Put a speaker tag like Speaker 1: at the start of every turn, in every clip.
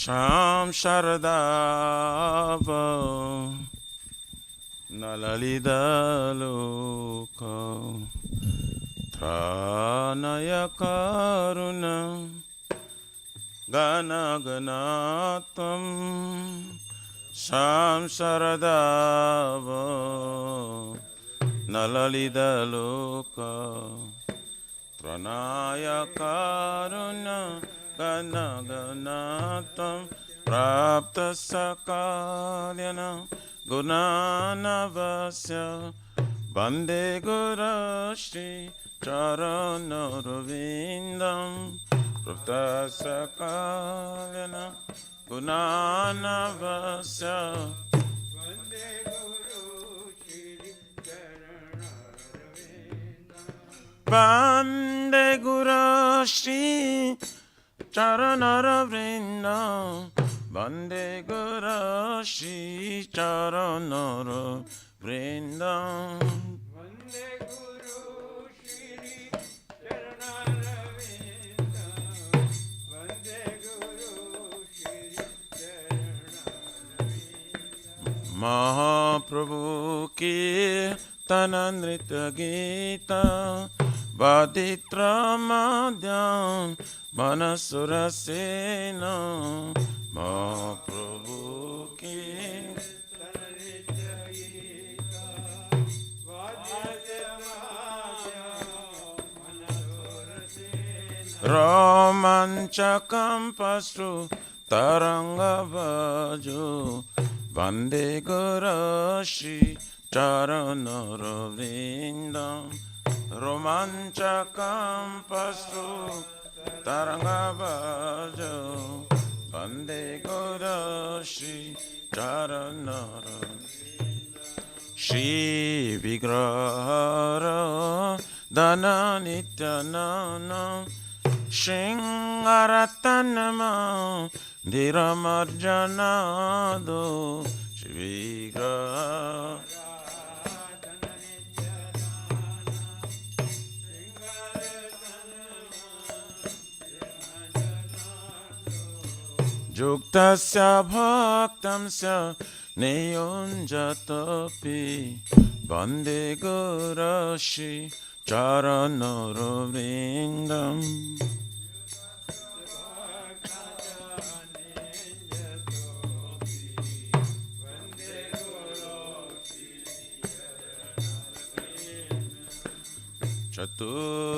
Speaker 1: Sham Sharadava Nalalida Loka Tranaya Karuna Gana Ganatam Sham Sharadava Nalalida Loka Tranaya Karuna Gana Ganatam Prapta Sakalyana Gunanavasya Vande Guru Shri Charanarvindam Prapta Sakalyana Gunanavasya Vande Guru Shri Charanarvindam Vande Guru Shri Charanarvindam Vande Guru Shri Charanarvindam Vande Guru Shri Charanarvindam Vande Guru Shri Charanarvindam Mahaprabhu ki Tanandrita Gita Vaditra Madhyam Manasurasena Mahaprabhu ki Romanchakam Pasru Tarangavajo Vande Guru Shri Charanarvindam Romanchakam Pasru Tarangavajo Vande Guru Shri Charanarvindam Shri Vigrahara Dana Nityanana Shingaratanama Dhiramarjanado Shri Vigrahara Juktasya bhaktamsya neyonjatapi Vande Guru Shri Charanarvindam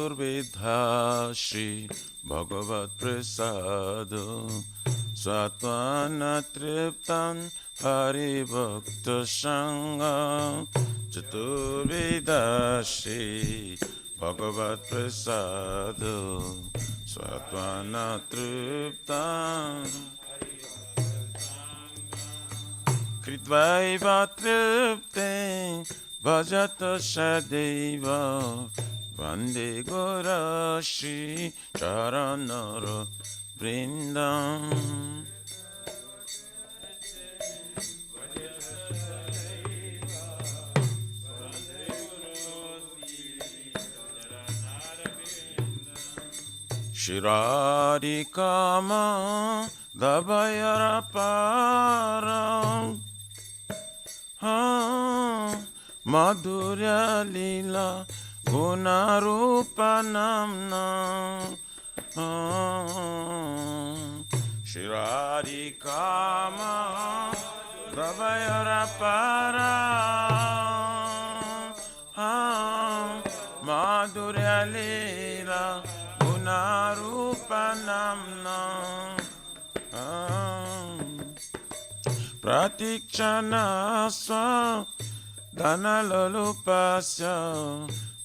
Speaker 1: Chaturvidha Shri Bhagavat Prasado Satvana Triptan Haribhakta Sangha Chaturvidha Shri Bhagavat Prasado Satvana Triptan Kritvaiva Tripten Bhajata Sadeva Vande Guru Shri Charanarvindam Shirarikama Dabayaraparam Madhurya Lila Gunarupanamna Shirarikama Dabayarapara Madhurya Lila Gunarupanamna Pratikshana Swa Dhanalupasya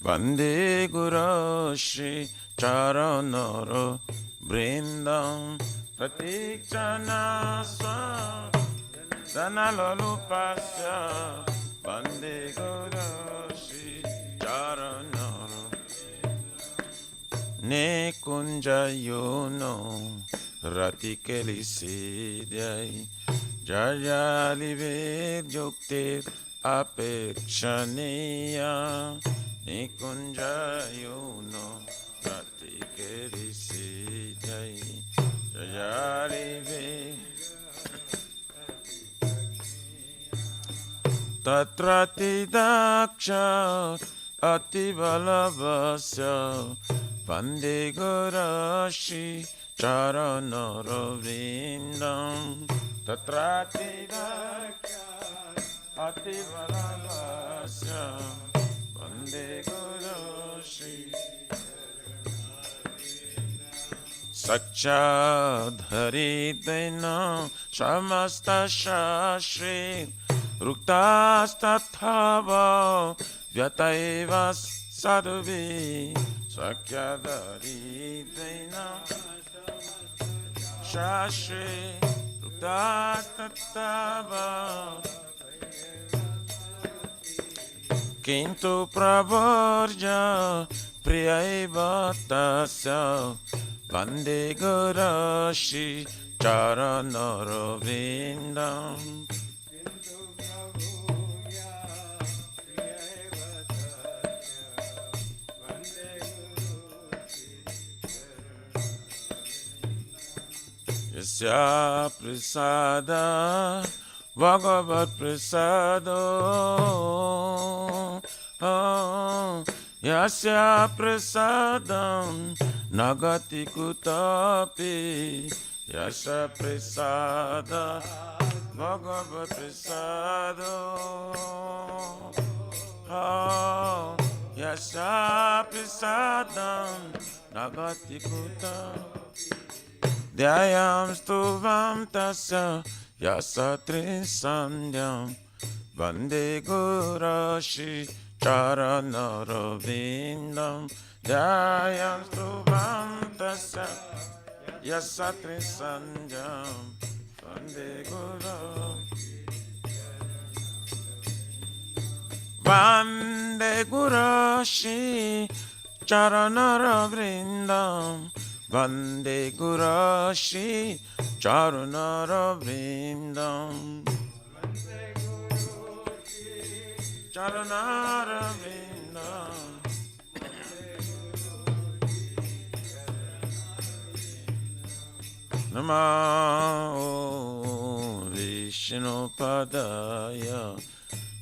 Speaker 1: Vande Guru Shri Charanarvindam Pratikshana Swa Dhanalupasya Vande Guru Shri Charanarvindam Ne kunjayono Ratikelisidhyai Jayalive Joktir Apekshaniya Nikunjayono Pratikerisidhyai Jayalive Tatratidaksha Ativalavasya Pandegarashi Charanaravrindam Tatratidaksha Ativalavasya Pandegarashi Sakshadharidena Shamasta Shashri Ruktastathava Vyataiva Sadhuvi Sakshadharidena Shashri Ruktastathava Kintu Pravarja Priyaiva Tasya Vande Garashi Charanaravrindam Yasya Prasada Bhagavat Prasado Yasya Prasadam Nagati Kutapi Yasya Prasada Bhagavat Prasado Yasya Prasadam Nagati Kutapi Dhyayam Stuvam Tasya Yasatri Sandhyam Vande Gurashi Charanaravrindam Dhyayam Stuvam Tasya Yasatri Sandhyam Vande Gurashi Vande Gurashi Charanaravrindam Vande Gurashi Charanaravrindam Charanaravrindam Namo Vishnu Padaya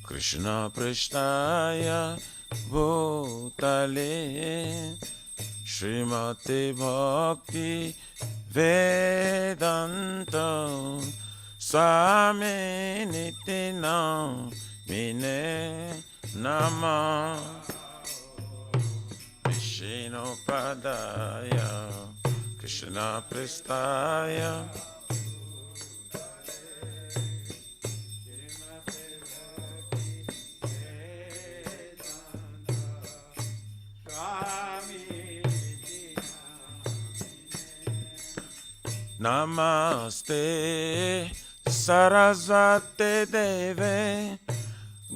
Speaker 1: Krishna Prishtaya Bhutale Srimati Bhakti Vedanta Swami Nitinam Mine Nama Vishnu Padaya Krishna Pristaya Namaste Sarasvate Deve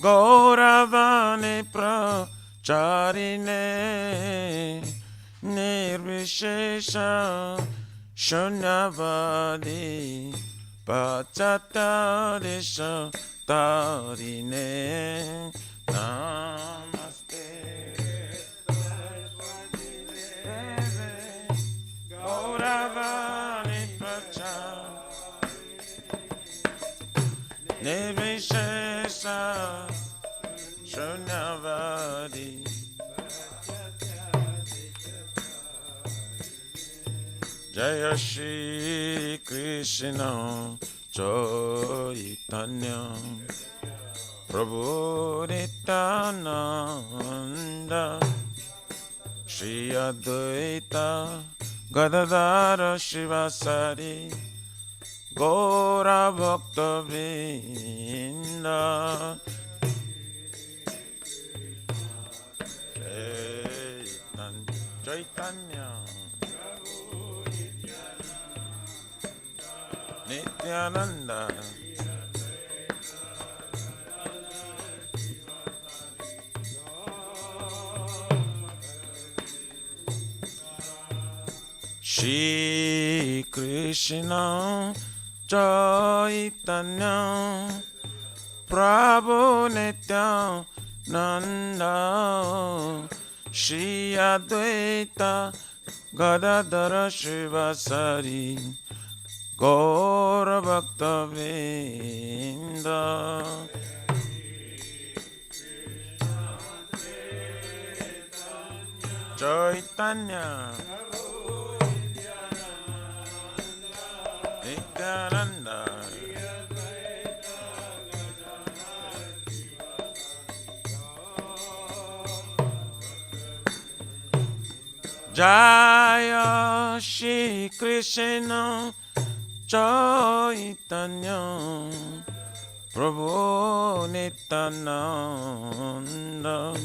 Speaker 1: Gauravani Pracharine Nirvishesha Shunyavadi Pachatarisha Tarine Namaste Sarasvati Deve Gauravani Nirvishesha Shunyavadi Jaya Shri Krishna Chaitanya Prabhu Nityananda Shri Advaita Gadadhara Shivasari Gaura Bhakta Vrinda Chaitanya Nityananda Shri Krishna Chaitanya Prabhu Nityananda Shri Advaita Gadadhara Shivasari Gaura Bhakta Vrinda Chaitanya Nityananda Jaya Shri Krishna Chaitanya Prabhu Nityananda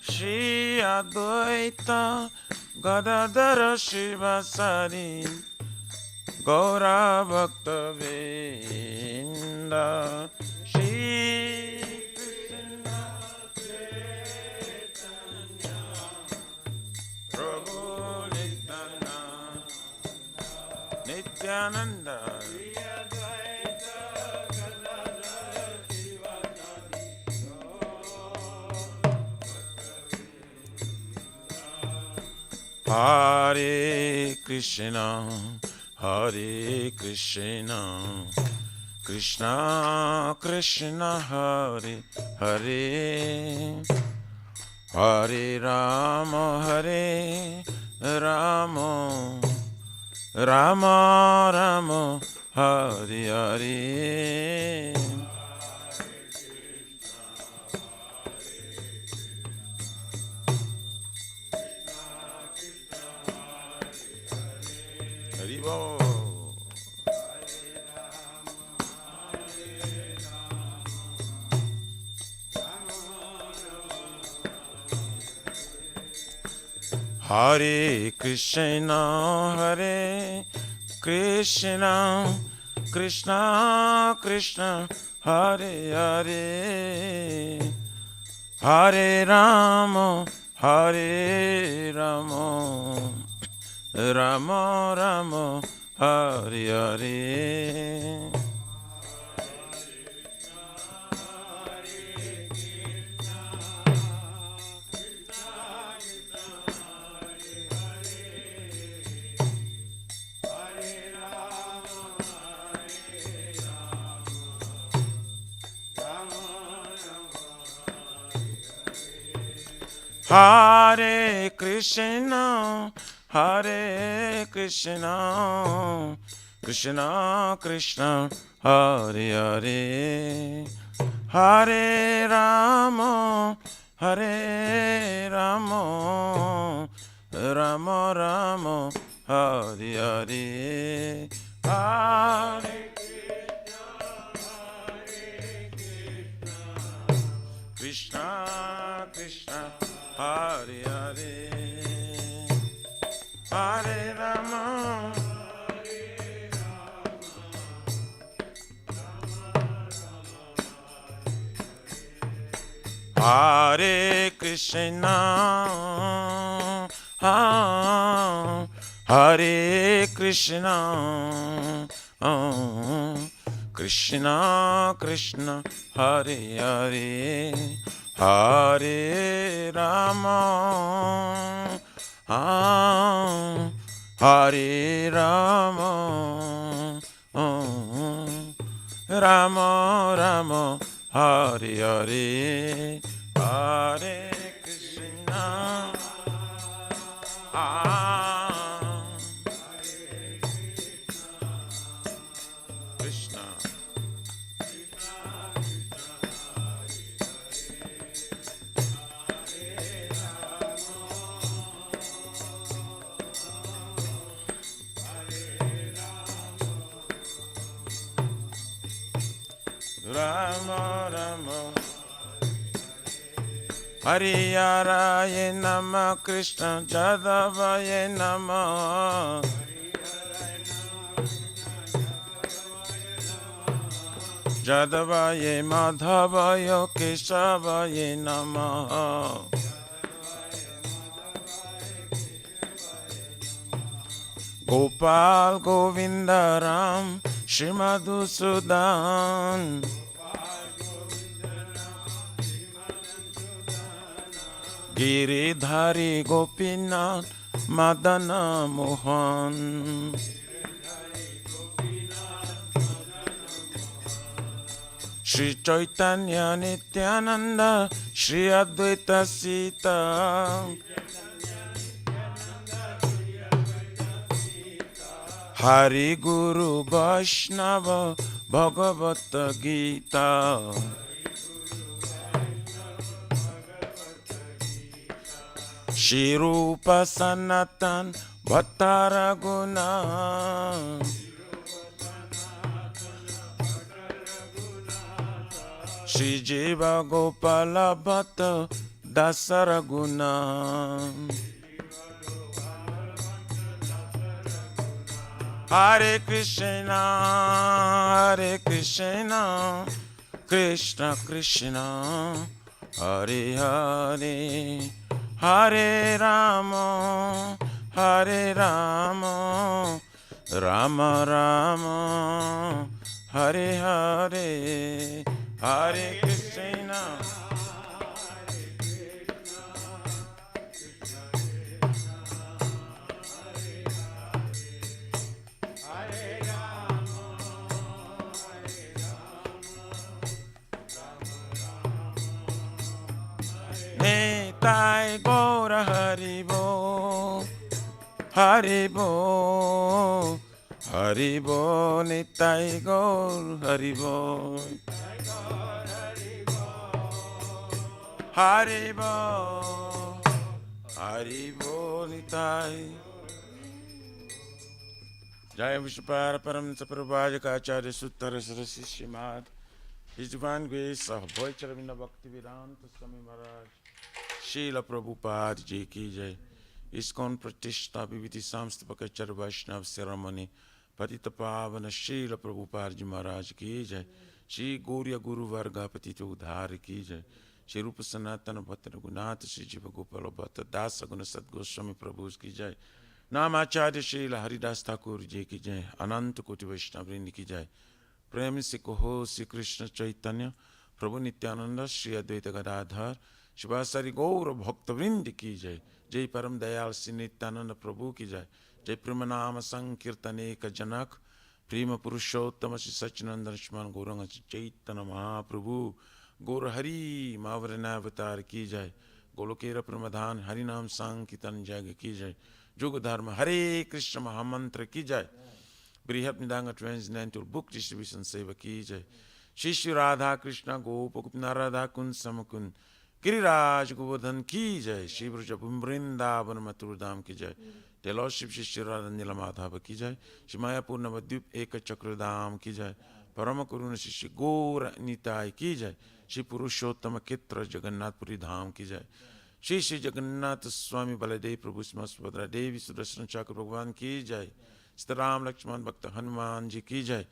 Speaker 1: Shri Advaita Gadadhara Shivasari Gaura Bhakta Vrinda Shri Krishna Chaitanya Prabhu Nityananda Hare Krishna, Hare Krishna, Krishna Krishna Hare Hare, Hare Rama, Hare Rama, Rama Rama, Hare Hare. Hare Krishna, Hare Krishna, Krishna Krishna, Hare Hare, Hare Rama, Hare Rama, Rama Rama, Hare Hare. Hare Krishna, Hare Krishna, Krishna Krishna, Hare Hare, Hare Rama, Hare Rama, Rama Rama, Hare Hare, Hare Krishna, Krishna, Hare Hare, Hare Rama, Hare Krishna, Hare Krishna, Krishna Krishna, Hare Hare, Hare Rama, Hare Rama, Rama Rama, Hare Hare, Hare Krishna, Krishna, Rama Rama, Hariyaraye Nama, Krishna Jadavaye Nama, Jadavaye Madhavaye Kesavaye Nama, Gopal Govinda Ram Shrimadhusudan, Giridhari Gopinath Madana Mohan, Shri Chaitanya Nityananda, Shri Advaita Sita, Hari Guru Vaishnava Bhagavad Gita. Shri Rupa Sanatan Bhattaraguna. Shri Jiva Gopala Bhatta Dasaraguna. Hare Krishna, Hare Krishna, Krishna Krishna, Hare Hare, Hare Rama, Hare Rama, Rama Rama, Hare Hare, Hare Krishna. Nitai Gaura Haribo, Haribo, Haribo, Nitai Gaur Haribo, Haribo, Haribo, Nitai. Jai Vishwapara Paramsa Prabhajaka Acharya Suttara Sarasi Srimad His Divine Grace of Bhoy Charavina Bhakti Vedanta Swami Maharaj Srila Prabhupada Ji Ki Jai ISKCON Pratishta Viviti Samstapaka Char Vaishnav Ceremony Patita Pavana Srila Prabhupada Ji Maharaj Ki Jai Shri Gauriya Guru Varga Patita Udhar Ki Jai Shri Rupa Sanatana Bhatta Raghunatha Shri Jiva Gopala Bhatta Dasa Guna Sat Goswami Prabhu Ki Jai नामाचार्य Srila Haridas Thakur ji की जय अनंत कोटि वैष्णव वृंद की जय प्रेम से कहो श्री कृष्ण चैतन्य प्रभु नित्यानंद श्री अद्वैत गदाधर शिवासारि गौर भक्त वृंद की जय जय परम दयाल श्री नित्यानंद प्रभु की जय जय प्रेम नाम संकीर्तन एक जनक प्रेम पुरुषोत्तम श्री सच्चिदानंद स्मरण गौरंग चैतन्य महाप्रभु गौर हरि मावरणावतार की जय गोलोकेर प्रमधान हरिनाम संकीर्तन जग की जय जुग धर्म हरे कृष्ण महामंत्र की जय बृहत निदांग ट्रांसलेंटल बुक डिस्ट्रीब्यूशन सेवा की जय श्री श्री राधा कृष्ण गोप गोपीनाथ राधा कुंज समकुंज गिरिराज गोवर्धन की जय श्री ब्रज वृंदावन मथुरा धाम की जय टेलॉशिप श्री श्री राधा नील माधव की जय श्री मायापुर नवद्वीप एक चक्रधाम की जय परम करुण श्री श्री गौर निताय की जय श्री पुरुषोत्तम क्षेत्र जगन्नाथपुरी धाम की जय श्री श्री जगन्नाथ स्वामी बलदेव प्रभु सुभद्रा देवी सुदर्शन चक्र भगवान की जय सीताराम लक्ष्मण भक्त हनुमान जी की जय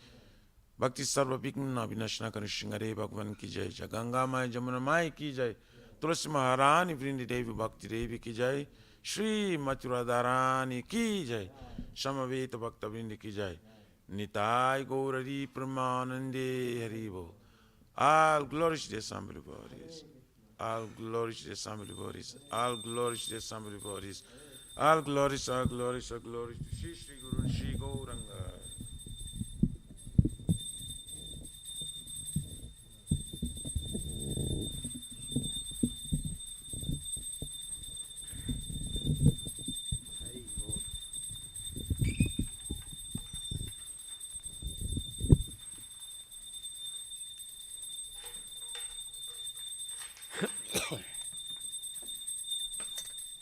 Speaker 1: भक्ति सर्व विघ्न विनशना कर श्रृंगारे भगवान की जय जय गंगा माय जमुना माय की जय तुलसी महारानी वृंदी देवी भक्ति देवी की जय श्री मथुरा दारानी की जय समवेत भक्त वृंद की जय निताय गौरी परमानंदे हरि बोल all glory to the assembly bodies. All glory to the assembly bodies. All glory to the assembly bodies. All glories, all glories, all glories to Shri Shri Guru Shri Gauranga.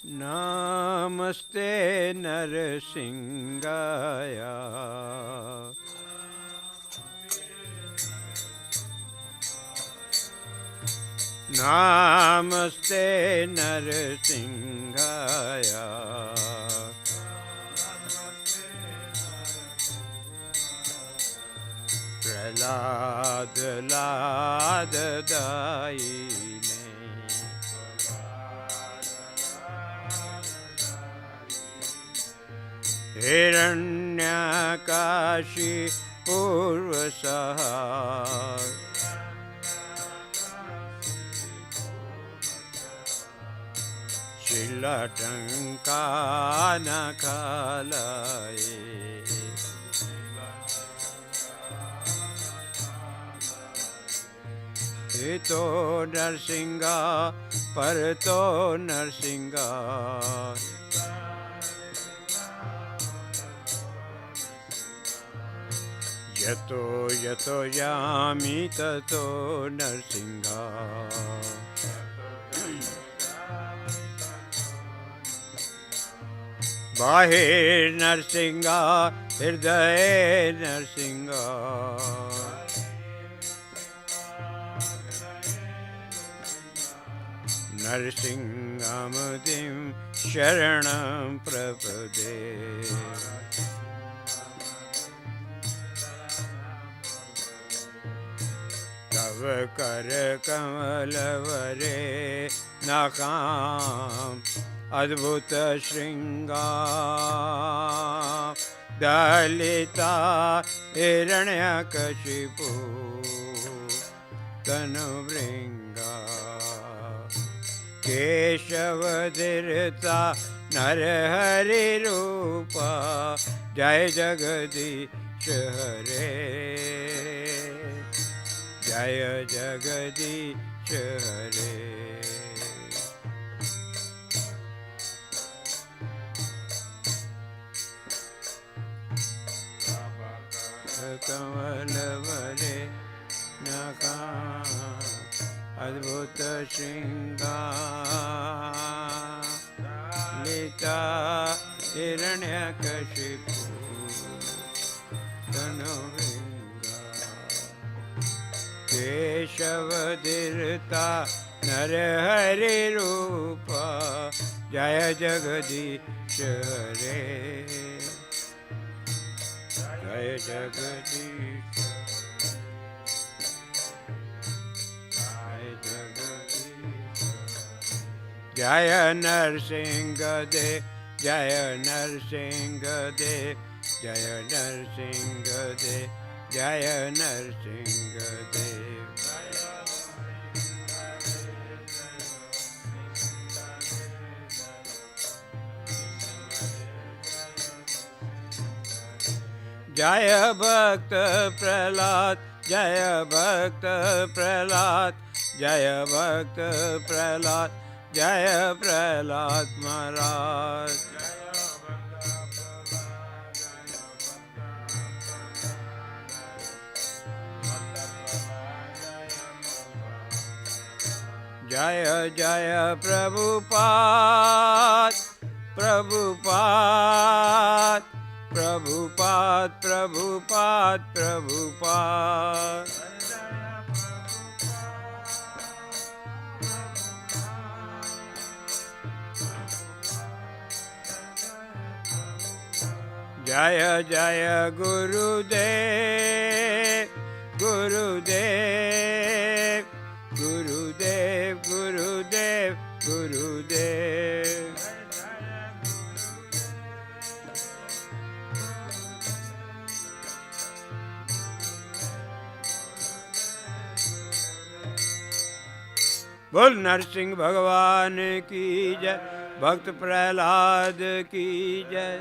Speaker 2: नमस्ते नरसिंहाय नमस्ते नरसिंहाय प्रहलाद लाददायिने हिरण्यकाशी पूर्वसहार शिलटङ्कानकालये हितो नरसिंहा परतो नरसिंहा यतो यतो यामि ततो नरसिंहा बाहिर नरसिंहा हृदय नरसिंहा नरसिंहमुदिं शरणं प्रपदे तव कर कमलवरे नकाम अद्भुत श्रृंगार दलिता हिरण्यकशिपु तनुभृंगा केशवधृता नरहरि रूपा जय जगदीश हरे जय जगदीश हरे कमलवरे नकाम अद्भुत श्रृंगार लिता हिरण्यकशिपु तनुभृंगा केशवधृता नरहरि रूपा जय जगदीश हरे जय जगदीश जय नरसिंह देव जय नरसिंह देव जय नरसिंह देव जय नरसिंह देव जय भक्त प्रहलाद जय भक्त प्रहलाद जय भक्त प्रहलाद जय प्रहलाद महाराज जय जय प्रभुपाद प्रभुपाद प्रभुपाद प्रभुपाद प्रभुपाद जय जय गुरुदेव गुरुदेव गुरुदेव गुरुदेव गुरुदेव बोल नरसिंह भगवान की जय भक्त प्रहलाद की जय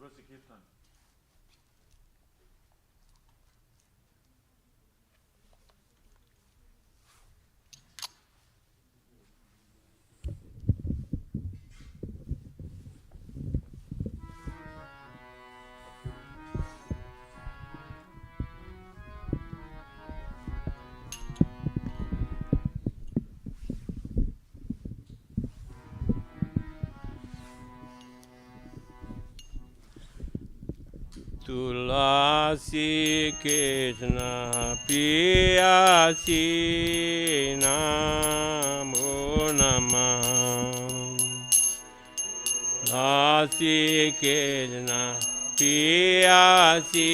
Speaker 1: तुलसी कीर्तन
Speaker 2: तुलसी कृष्ण पियासी नमो नमः तुलसी कृष्ण पियासी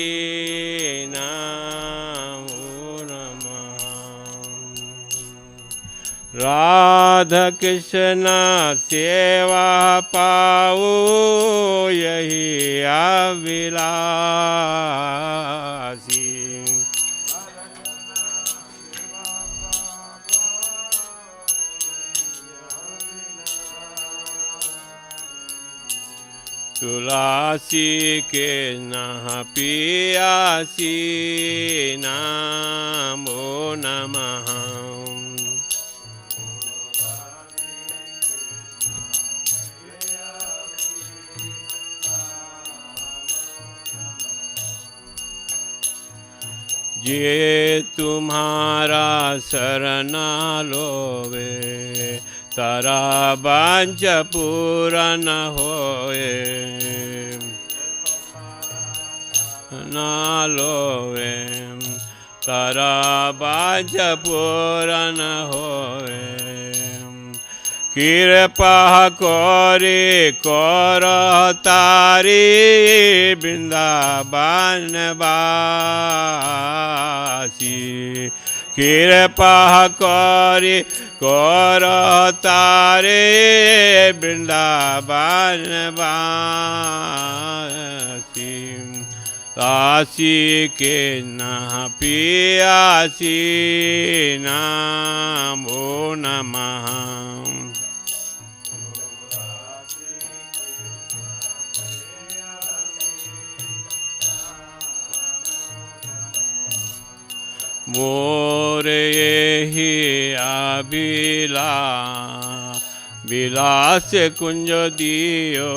Speaker 2: नमो नमः राधा कृष्ण सेवा पाओ यही अभिलाषी तुलसी के न पियासी नमो नमः जे तुम्हारा शरणा लोवे तारा बांझ पूरा न होए न लोवे तारा बांझ पूरा न होए कृपा करे कर तारी वृंदावन वासी कृपा करे कर तारे वृंदावन वासी काशी के न पियासी नमो नमः मोर यही विलास कुंज दियो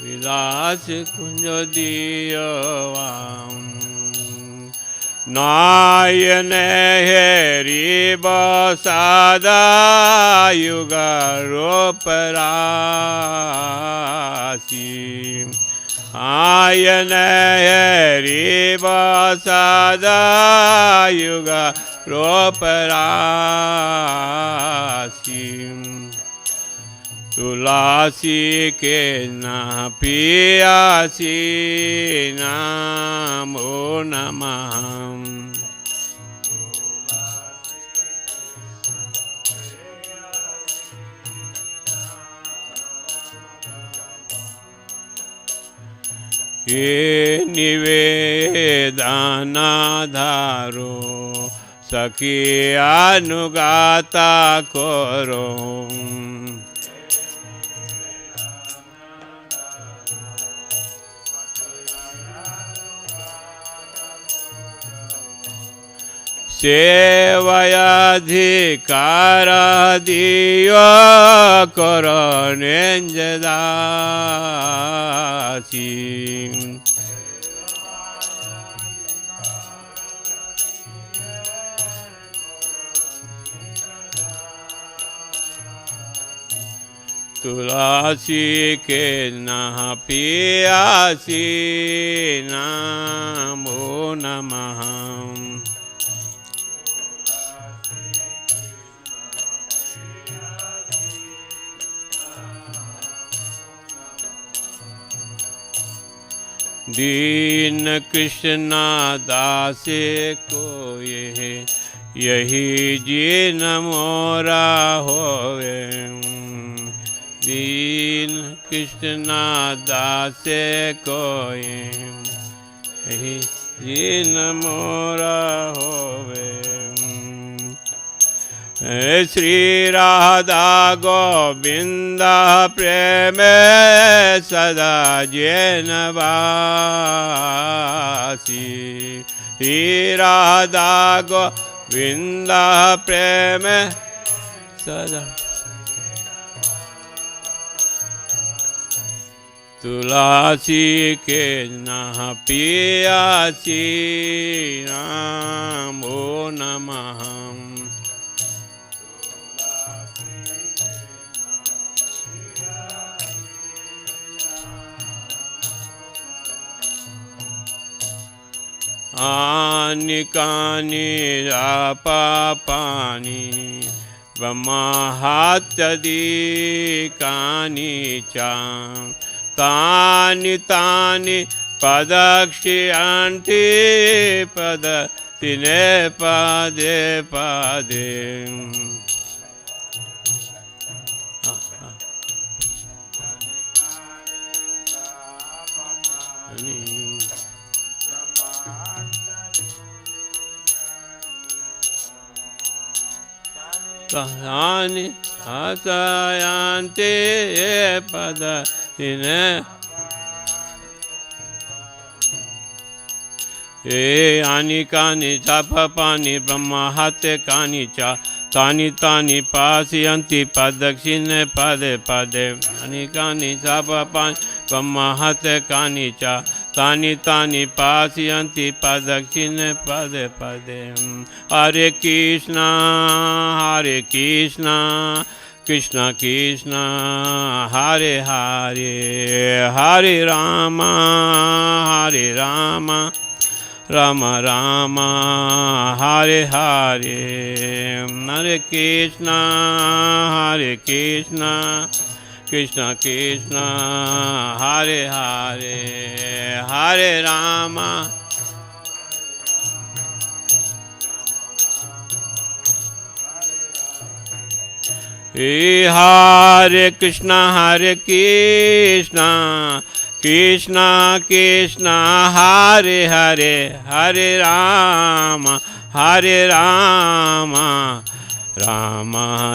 Speaker 2: विलास कुंज दियो नायन हेरी बसादा युग रोपरासी आयन हेरी बसादा युग रोपरासी तुलसी के न पियासी नमो नमः ये निवेदन धारो सखी अनुगाता करो सेवयाधिकार दियो करणेंजदासी तुलसी के न पियासी नमो नमः दीन कृष्ण दासे को यही जीन मोरा होवे दीन कृष्ण दासे को यही जीन मोरा होवे श्री राधा गोविंद प्रेम सदा जैन वासी श्री राधा गोविंद प्रेम सदा तुलसी के नः पियासी नमो नमः आनि कानि पापानि ब्रह्महत्यादि कानि च तानि तानि पदक्ष्यन्ति पदतिने पदे पदे तानि हसयन्ति पदतिने आनि कानि च पापानि ब्रह्महत्यानि च तानि तानि पास्यन्ति पदक्षिणे पदे पदे आनि कानि च पापानि ब्रह्महत्यानि च तानि तानि पास्यन्ति पदक्षिणे पदे पदे हरे कृष्ण कृष्ण कृष्ण हरे हरे हरे राम राम राम हरे हरे हरे कृष्ण कृष्ण कृष्ण हरे हरे हरे राम हरे कृष्ण कृष्ण कृष्ण हरे हरे हरे राम राम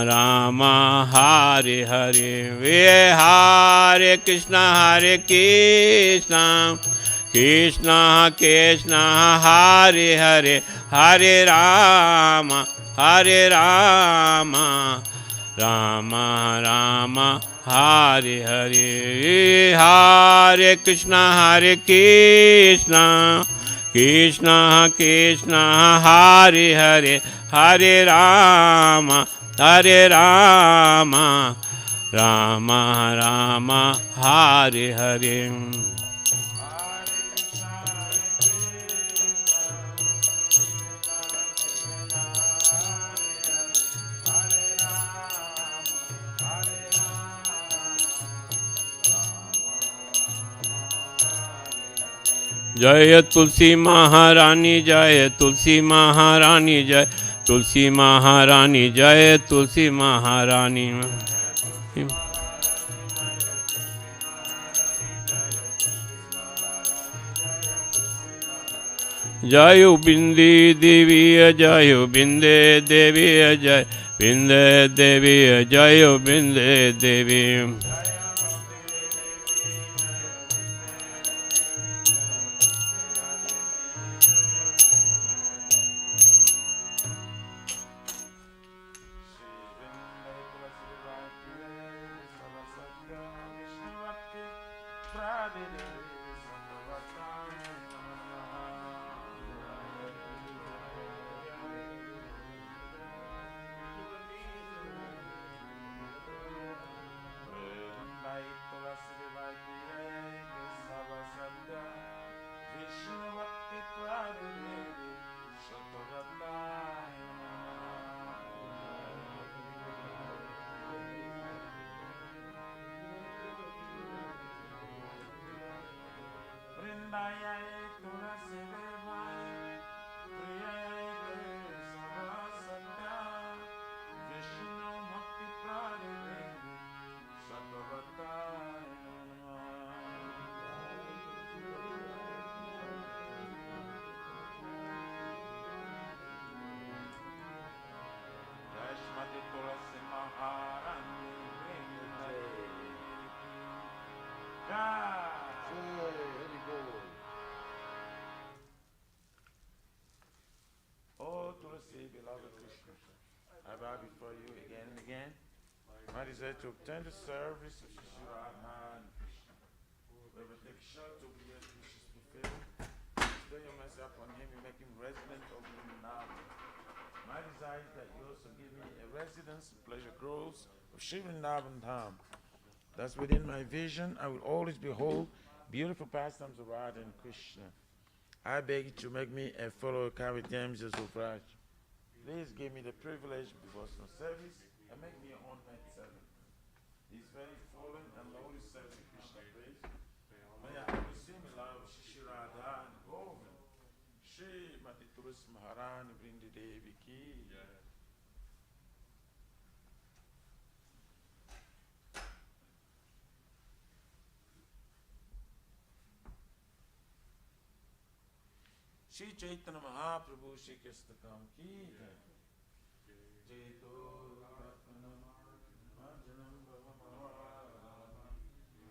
Speaker 2: राम हरे हरे हरे कृष्ण कृष्ण कृष्ण हरे हरे हरे राम राम राम हरे हरे हरे कृष्ण कृष्ण कृष्ण हरे हरे हरे राम राम हरे हरे जय तुलसी महारानी जय तुलसी महारानी जय तुलसी महारानी जय तुलसी महारानी जय बिंदी देवी जय बिंदे देवी जय बिंदे देवी जय बिंदे देवी
Speaker 1: I bow before you again and again. My desire to obtain the service of Shri Radha and Krishna. Whoever takes shelter of the earth wishes fulfilled. Bestow your mercy upon him and make him resident of Vrindavan. My desire is that you also give me a residence in pleasure groves of Shri Vrindavan Dham. Thus within my vision I will always behold beautiful pastimes of Radha and Krishna. I beg you to make me a follower carry James of Raj. Please give me the privilege of devotional service and make me your own maid servant. These very fallen and lowly servants of Krishna praise. May I receive the love of Shri Radha and Govind. Shri Mati Tulsi Maharani Vrindi Devi Ki. Shri Chaitanya Mahaprabhu Shri Krishna Kam Ki Jai. Jaito Ratmanam Marjanam Bhavamavaram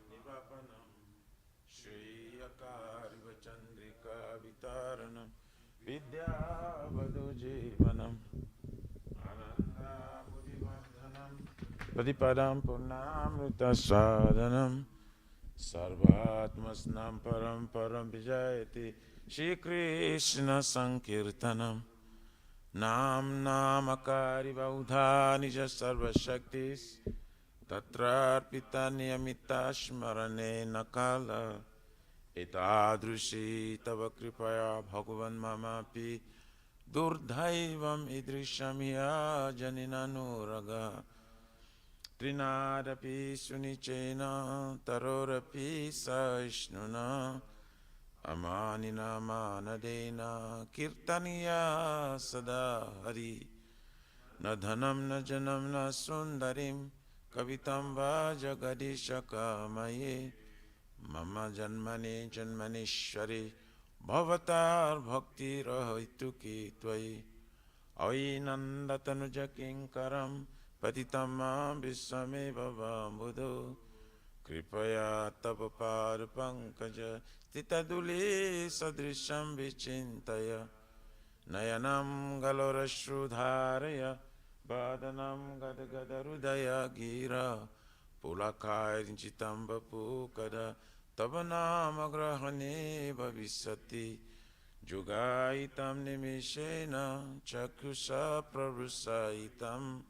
Speaker 1: Nivapanam Shri Akariva Chandrika Vitaranam Vidyavadu Jivanam Ananda Mudivardhanam Padipadam Purnamrita Sadhanam Sarvatmasnam Param Param Vijayati Shri Krishna Sankirtanam Nam Namakari Vaudha Nija Sarva Shaktis Tatrarpita Niyamita Shmarane Nakala Etadrushi Tava Kripaya Bhagavan Mamapi Durdhaivam Idrishamya Janinanuraga Trinadapi Sunichena Tarorapi Saishnuna Amanina Manadena Kirtaniya Sada Hari Na Dhanam Na Janam Na Sundarim Kavitam Va Jagadishaka Maye Mama Janmane Janmanishwari Bhavatar Bhakti Rahituki Tvai Ainandatanuja Kinkaram Patitamam Visame Bhava Buddho Kripaya Tapapar Pankaja Titaduli Sadrisham Vichintaya Nayanam Galorashrudharaya Badanam Gadagadharudaya Gira Pulakay Rinchitamba Pukada Tabanam Agrahane Bhavisati Jugaitam Nimishena Chakusha Prarusaitam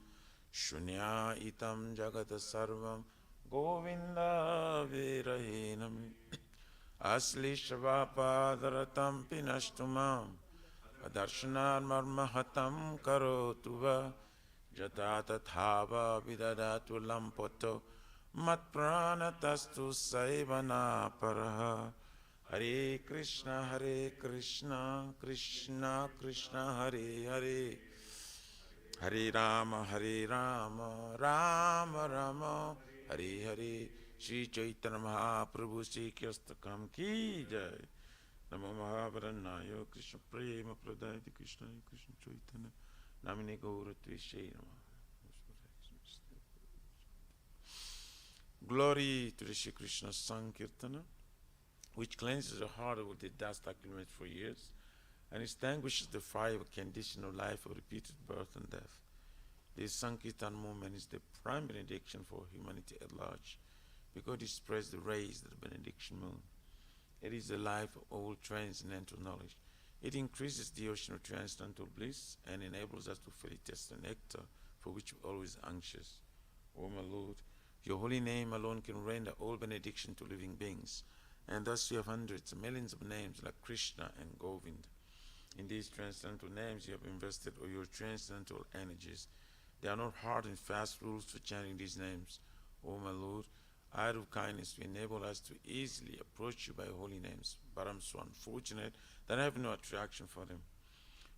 Speaker 1: Shunya Itam Jagata Sarvam Govinda Virahinam Asli Shavapadaраtam Pinashtumam Adarshnar Marmahatam Karotuva Jatata Thava Vidadatu Lampoto Matpranatastu Saivana Paraha Hare Krishna Krishna Krishna Hare Hare Hare Rama Rama Rama Hare Hare Shri Chaitanya Mahaprabhu Shri Krishna Kam Ki Jai Namo Mahavaranayo Krishna Prema Pradayati Krishna Krishna Chaitanya Namine Gaura Tvishai Glory to the Shri Krishna Sankirtana, which cleanses the heart of the dust accumulated for years and extinguishes the fire of conditional life of repeated birth and death. This Sankirtan movement is the prime benediction for humanity at large, because it spreads the rays of the benediction moon. It is the life of all transcendental knowledge. It increases the ocean of transcendental bliss and enables us to freely taste the nectar for which we are always anxious. O my Lord, your holy name alone can render all benediction to living beings, and thus you have hundreds, millions of names like Krishna and Govind. In these transcendental names you have invested all your transcendental energies. There are not hard and fast rules for chanting these names. O my Lord, out of kindness to enable us to easily approach you by holy names, but I'm so unfortunate that I have no attraction for them.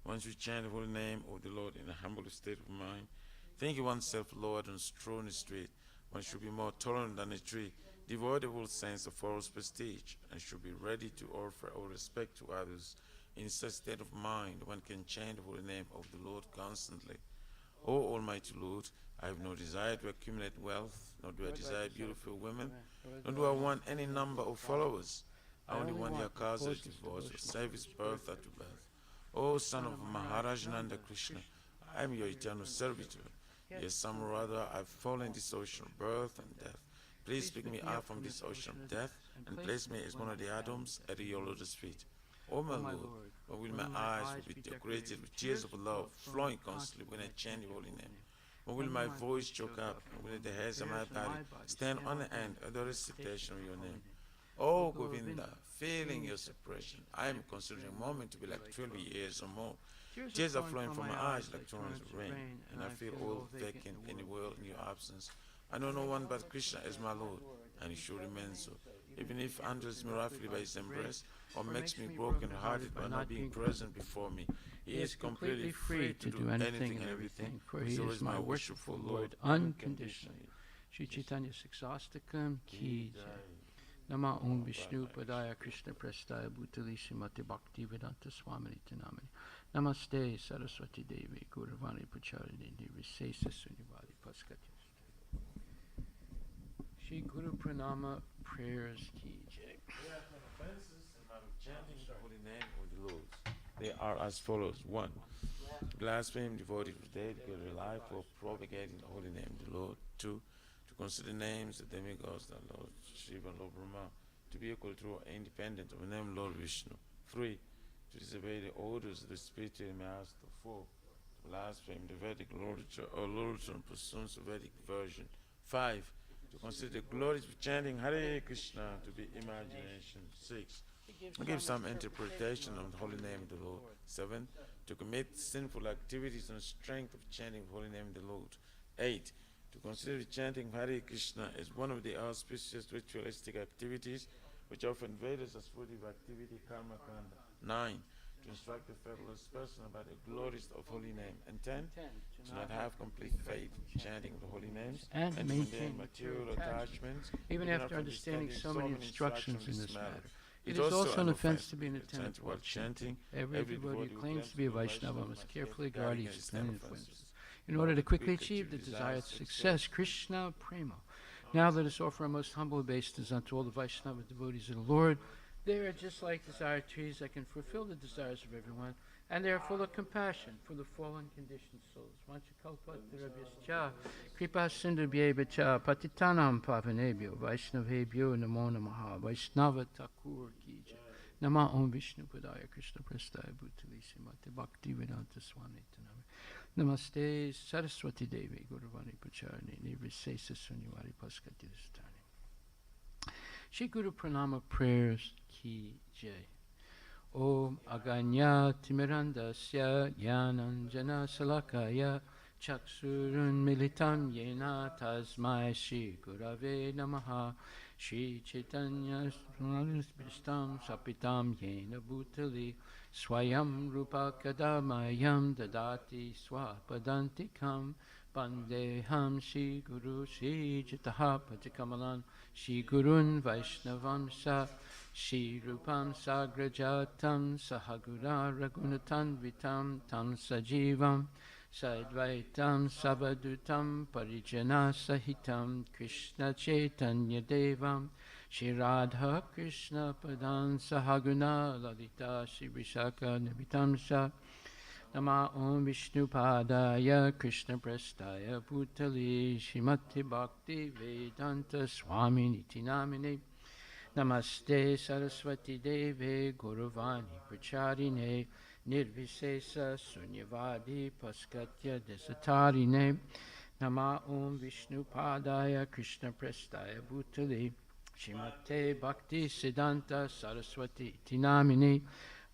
Speaker 1: Once you chant the holy name of the Lord in a humble state of mind, thinking oneself lowered and strong and straight, one should be more tolerant than a tree, devoid of all sense of false prestige, and should be ready to offer all respect to others. In such state of mind, one can chant the holy name of the Lord constantly. O Almighty Lord, I have no desire to accumulate wealth, nor do I desire beautiful women, nor do I want any number of followers. I only want your causes, divorce, or service birth after birth. O son of Maharaj Nanda Krishna, I am your eternal servitor. Yes, some or other I've fallen in this ocean of birth and death. Please pick me up from this ocean of death and place me as one of the atoms at your lotus feet. O my Lord, when will my eyes be decorated with tears of love flowing constantly when I chant your holy name? When will my voice choke up? When will the hairs of my body stand on end at the recitation of your name? Oh Govinda, feeling your suppression, I am considering a moment to be like 12 years or more. Tears are flowing from my eyes like torrents of rain, and I feel all vacant in the world in your absence. I know no one but Krishna as my Lord, and he should remain so. Even if handles me roughly by his embrace, or makes me broken-hearted by not being present before me, he is completely free to do anything and everything, for he is my worshipful Lord unconditionally.
Speaker 3: Shri Chaitanya Siksastakam Ki Jai. Nama Om Vishnu Padaya Krishna Prestaya Bhutali Srimati Bhakti Vedanta Swami Namani. Namaste Saraswati Devi Gauravani Pacharini Nirvisesa Sunyavadi Paskati. Shri Guru Pranama Prayers Ki Jai.
Speaker 1: Chanting the holy name of the Lord. They are as follows. 1. Blaspheme devoted to dedicated their life for propagating the holy name of the Lord. 2. To consider names of demigods, the Lord Shiva and Lord Brahma, to be equal to or independent of the name Lord Vishnu. 3. To disobey the orders of the spiritual master. 4. To blaspheme the Vedic literature or literature and pursuance of Vedic version. 5. To consider the glories of chanting Hare Krishna to be imagination. 6. To give some interpretation of the holy name of the Lord. 7. To commit sinful activities on the strength of chanting the holy name of the Lord. 8. To consider chanting Hare Krishna as one of the auspicious ritualistic activities which often Vedas as fruitive activity, karma kanda. 9. To instruct the faithless person about the glories of holy name. And 10. To not have complete faith in chanting the holy names
Speaker 3: and
Speaker 1: to
Speaker 3: maintain
Speaker 1: material attachments,
Speaker 3: even after understanding so many instructions in this matter. It is also an offense to be an attentive while chanting. Every devotee who claims to be a Vaishnava must carefully guard his influences in order to quickly achieve the desired success. Krishna Prema. Now let us offer our most humble obeisances unto all the Vaishnava devotees of the Lord. They are just like desired trees that can fulfill the desires of everyone, and they are full of compassion for the fallen conditioned souls. Vanchakalpatarabhyascha kripa sindhubhyeva patitanam pavanebhyo vaishnavebhyo namo namaha Vaishnava Thakur ki jai. Nama Om Vishnu Padaya Krishna Prestaya Bhutali Srimati Bhakti Vedanta Swami Tanami. Namaste Saraswati Devi Gauravani Pacharini Nirvisesa Sunyavadi Paskati Distani. Shri Guru Pranama Prayers Ki Jai. Om Aganya Timirandasya Yananjana Salakaya Chaksurun Militam Yena Tasmai Shri Gurave Namaha. Shri Chaitanya Sristam Sapitam Yena Bhutali Swayam Rupa Kadamayam Dadati Swapadantikam Bandeham Shri Guru Shri Jitaha Patikamalan Shri Gurun Vaishnavamsa Shri Rupam Sagrajatam Sahagura Ragunatanvitam Tam Sajivam Sadvaitam Sabadutam Parijana Sahitam Krishna Chaitanya Devam Shri Radha Krishna Padan Sahaguna Lalita Shri Vishaka Nabitamsa Nama Om Vishnu Padaya Krishna Prestaya Bhutali Shrimati Bhakti Vedanta Swami Niti Namine Namaste Saraswati Deve Gauravani Pracharine Nirvisesa Sunyavadi Paskatya Desatarine Nama Om Vishnu Padaya Krishna Prestaya Bhutali Shrimate Bhakti Siddhanta Saraswati Tinamini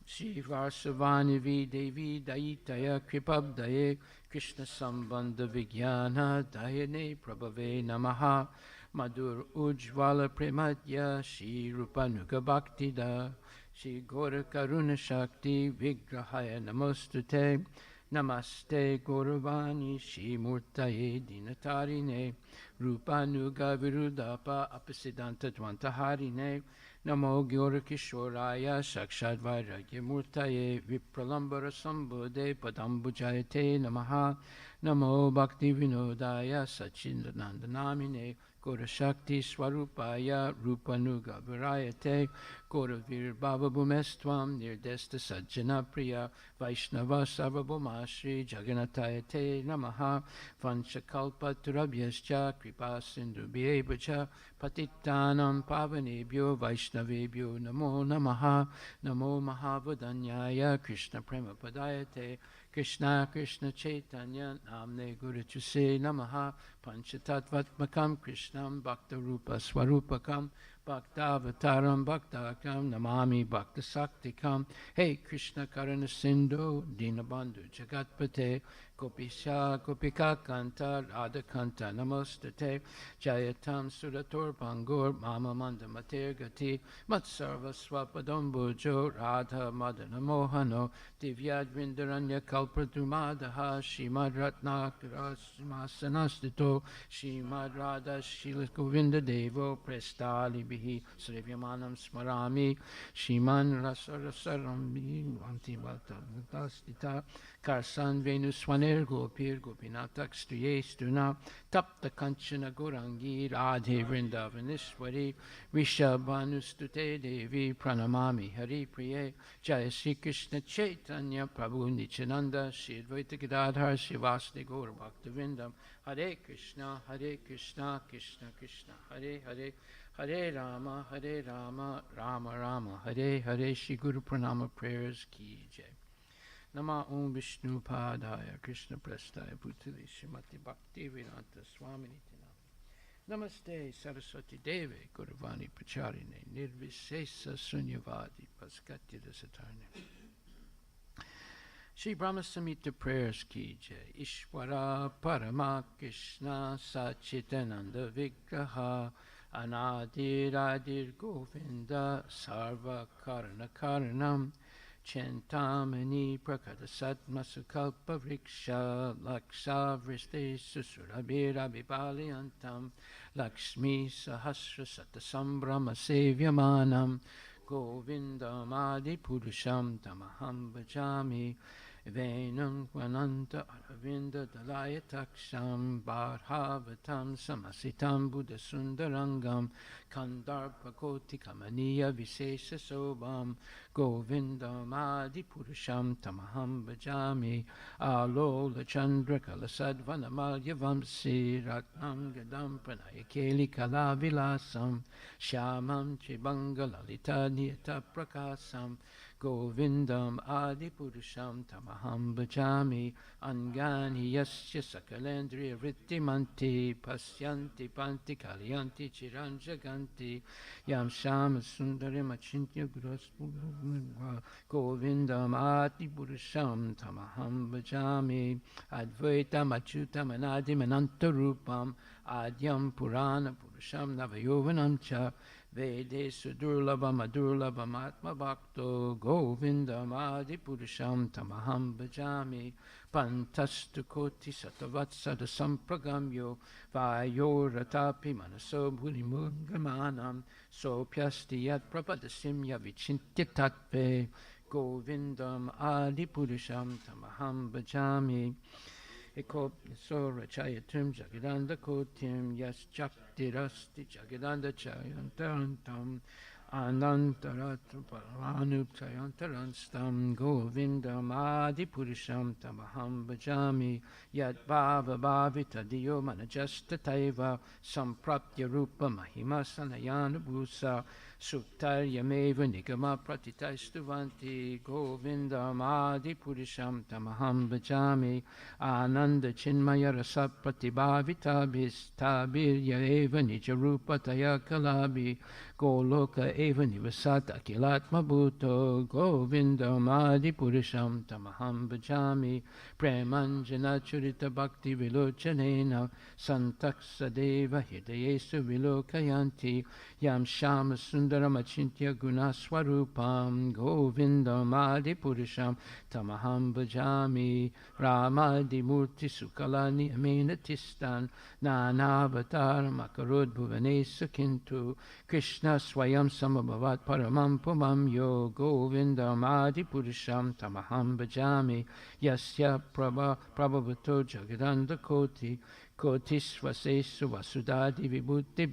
Speaker 3: Shri Varsavani Devi Daitaya Kripabdaye Krishna Sambandha Vijnana Dayane Prabhave Namaha Madhur Ujvala Premadya Shri Rupanuga Bhaktida Shri Gora Karuna Shakti Vigrahaya Namostute Namaste Gauravani Shri Murtaye Dinatarine Rupanuga Virudapa Apasiddhanta Dvantaharine Namo Gora Kishoraya Sakshad Vairagya Murtaye Vipralambara Sambodhe Padambujayate Namaha Namo Bhakti Vinodaya Sachindanandanamine Gora Shakti Swarupaya Rupanuga Virayate Gauravir Bhavabhumestvam Nirdesta Sajjana Priya Vaishnava Sarvabhumashri Jagannataya Te Namaha Vanchakalpa Turabhyascha Kripa Sindhubhyevacha Patittanam Pavanebhyo Vaishnavebhyo Namo Namaha Namo Mahavadanyaya Krishna Prema Padayate Krishna Krishna Chaitanya Namne Guru Chuse Namaha Panchatattvatmakam Krishnam Bhakta Rupa Swarupakam Bhaktavataram Bhaktakam Namami Bhakta Saktikam Hey Krishna Karana Sindhu Dinabandhu Jagatpate Gopisha Gopika Kanta Radha Kanta Namostate Jayatam Surator Bangur Mama Manda Mater Gati Matsarva Swapadam Bujo Radha Madana Mohano Divyadvindaranya Kalpradumadaha Shimad Ratnakara Masanastito Shimad Radha Shila Govinda Devo Prestali Bihi Srivyamanam Smarami Shiman Rasarasarambi Antibalta Karsan Venuswaner Gopir Gopinatak Striye Stuna Tapta Kanchana Gorangi Radhe Vrindavanishwari Rishabhanustute Devi Pranamami Hari Priye Jaya Sri Krishna Chaitanya Prabhu Nityananda Shri Advaita Gadadhar Shivasti Gaur Bhaktivindam Hare Krishna Krishna Krishna Hare Hare Hare Rama Rama Rama Hare Hare. Shri Guru Pranama prayers ki jai. Nama Om Vishnu Padaya Krishna Prastaya Bhutale Srimati Bhakti Vedanta Swami Nityananda Namaste Saraswati Deve Guruvani Pacharine Nirvisesa Sunyavadi Paskatya Dasatarne. Shri Brahma Samhita prayers ki jai. Ishwara Parama Krishna Sachitananda Vigraha Anadir Adir Govinda Sarva Karana Karanam Chintamani Prakadasat Masukalpa Vriksha Laksha Vriste Susurabhira Bipaliantam Lakshmi Sahasra Satasambrama Sevyamanam Govindam Adi Purusham Tamaham Bhajami Venam Kvananta Aravinda Dalayataksham Bharhavatam Samasitam Buddha Sundarangam Kandarpakoti Kamaniya Visesha Sobam Govindam Adi Purusham Tamaham Bhajami Alola Chandra Kalasadvanamalya Vamsi Ratnam Gadam Pranayakeli Kalavilasam Shyamam Chibanga Lalita Niyata Prakasam Govindam Adi Purusham Tamaham Bhajami Angani Yasya Sakalendriya Vrittimanti Pasyanti Panti Kalyanti Chiranjaganti Yam Shama Sundarim Achintya Guraspuram Govindam Adi Purusham Tamaham Bhajami Advaitam Achyutam Anadim Anantarupam Adyam Purana Purusham Navayovanam Cha Vede Sudurlabam Adurlabam Atma Bhakto Govindam Adi Purusham Tamaham Bhajami Pantastu Koti Satavatsada Sampragamyo Vayo Ratapi Manaso Bhulimungamanam Sopyasti Yat Prapadasim Yavichintya Tatve Govindam Adi Purusham Tamaham Bhajami Ekop Sora Chayatum Jagadanda Kotim Yas Chaktirasti Jagadanda Chayantarantam Anantaratu Paranup Chayantaranstam Govindam Adi Purusham Tamaham Bhajami Yad Bhava Bhavita Diyo Manajasta Taiva Sampraptya Rupa Mahima Sanayana Bhusa Suktaryameva Nigama Pratitaistuvanti Govindam Adi Purusham Tamaham Bhajami Ananda Chinmaya Rasa Pratibhavita Bhistabirya Eva Nijarupa Taya Kalabi Goloka Eva Nivasat Akilatma Bhuto Govindam Adi Purusham Tamaham Bhajami Premanjana Churita Bhakti Vilochanena Santaksadeva Hidayesu Vilokayanti Yam Shama Sundaram Achintya Guna Swarupam Govindam Adi Purusham Tamaham Bhajami Ramadi Murti Sukalani Amenatistan Nanavatar Makarud Bhuvanesu Kintu Krishna Swayam Samabhavat Paramam Pumam Yo Govindam Adi Purusham Tamaham Bhajami Yasya Prabhavato Jagadanda Koti Kotisvasesu vasudadi vibhuti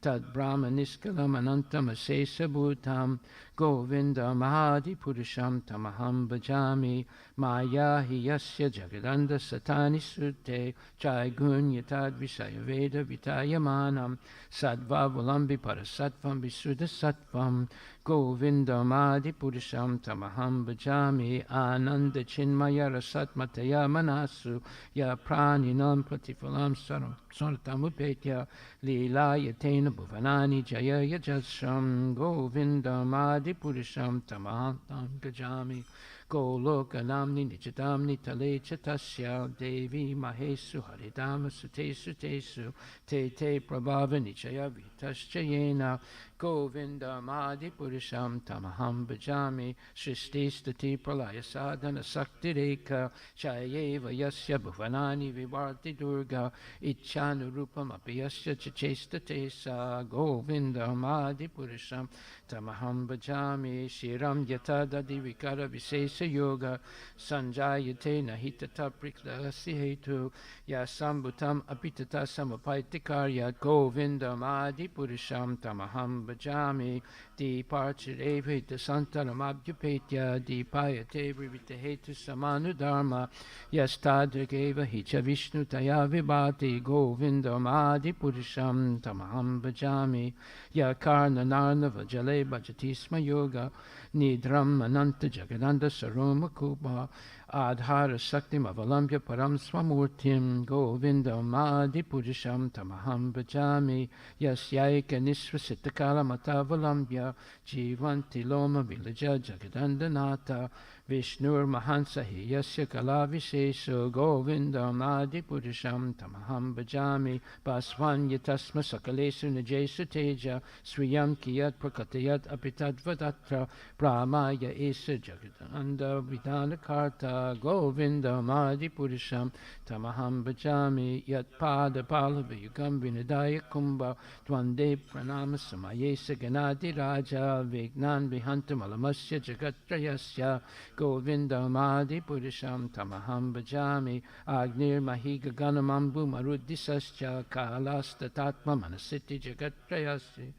Speaker 3: tad brahma niskalam anantam asesa bhutam Govinda mahadi purusham tamaham bhajami maya hiyasya jagadanda satani sute jai gunyatad visaya veda vitayamanam sadva vulambi parasatvam visuddha sattvam Govinda mahadi purusham tamaham bhajami ananda chinmaya rasatmataya manasu ya praninam pratifalam sanatamupetya lila yatena bhuvanani jaya yajasram Govinda Madi Purisham Tamaham Gajami Golokanamni Nijatamni Tale Chatasya Devi Mahesu Haridama Sutesu Tesu Te Te Prabhava Nichaya Vitaschayena Govinda Madi Purisham Tamaham Bhajami Shrististati Pralaya Sadhana Sakti Reka Chayeva Yasya Bhuvanani Vivarti Durga Ichanurupam Apiyasya Chachesta Tesa Govinda Madi Purisham Tamaham Bhajami Shiram Yatadadi Vikara Visesa Yoga Sanjayate Nahitata Priklasi Hetu Yasambutam Apitata Samapaitikar Govinda Madi Purisham Tamaham Bhajami Deeparchireve Santaram Abhyupetya Deepayate Brivita Hetu Samanu Dharma Yastadrigeva Hicha Vishnu Taya Vibhati Govinda Madi Purisham Tamaham Bhajami Yakarna Narnava Jale Bhajatisma Yoga Nidram Ananta Jagananda Saroma Kuba Adhara Sakti Avalambya Param Swamurtim Govinda Madi Purisham Tamaham Bhajami Yasyaika Nisvasitakala Matavalambya Jivanti Loma Vilaja Jagadandanata Vishnur Mahansahi Yasya Kala Visheso Govinda Madi Purisham Tamaham Bhajami Basvanya Tasma Sakalesu Najesu Teja Swiyam Kiyat Prakatayat Apitad Vadatra Brahmaya Esa Jagadanda Vidana Karta Govinda Madi Purisham Tamaham Bhajami Yat Pada Palavayugam Vinadaya Kumbha Dvande Pranama Samayesa Ganadi Raja Vignan Vihantam Alamasya Jagatrayasya Govinda Madi Purisham Tamaham Bhajami Agnir Mahiga Ganamambu Marudisascha Kalasta Tatma Manasiti Jagatrayasya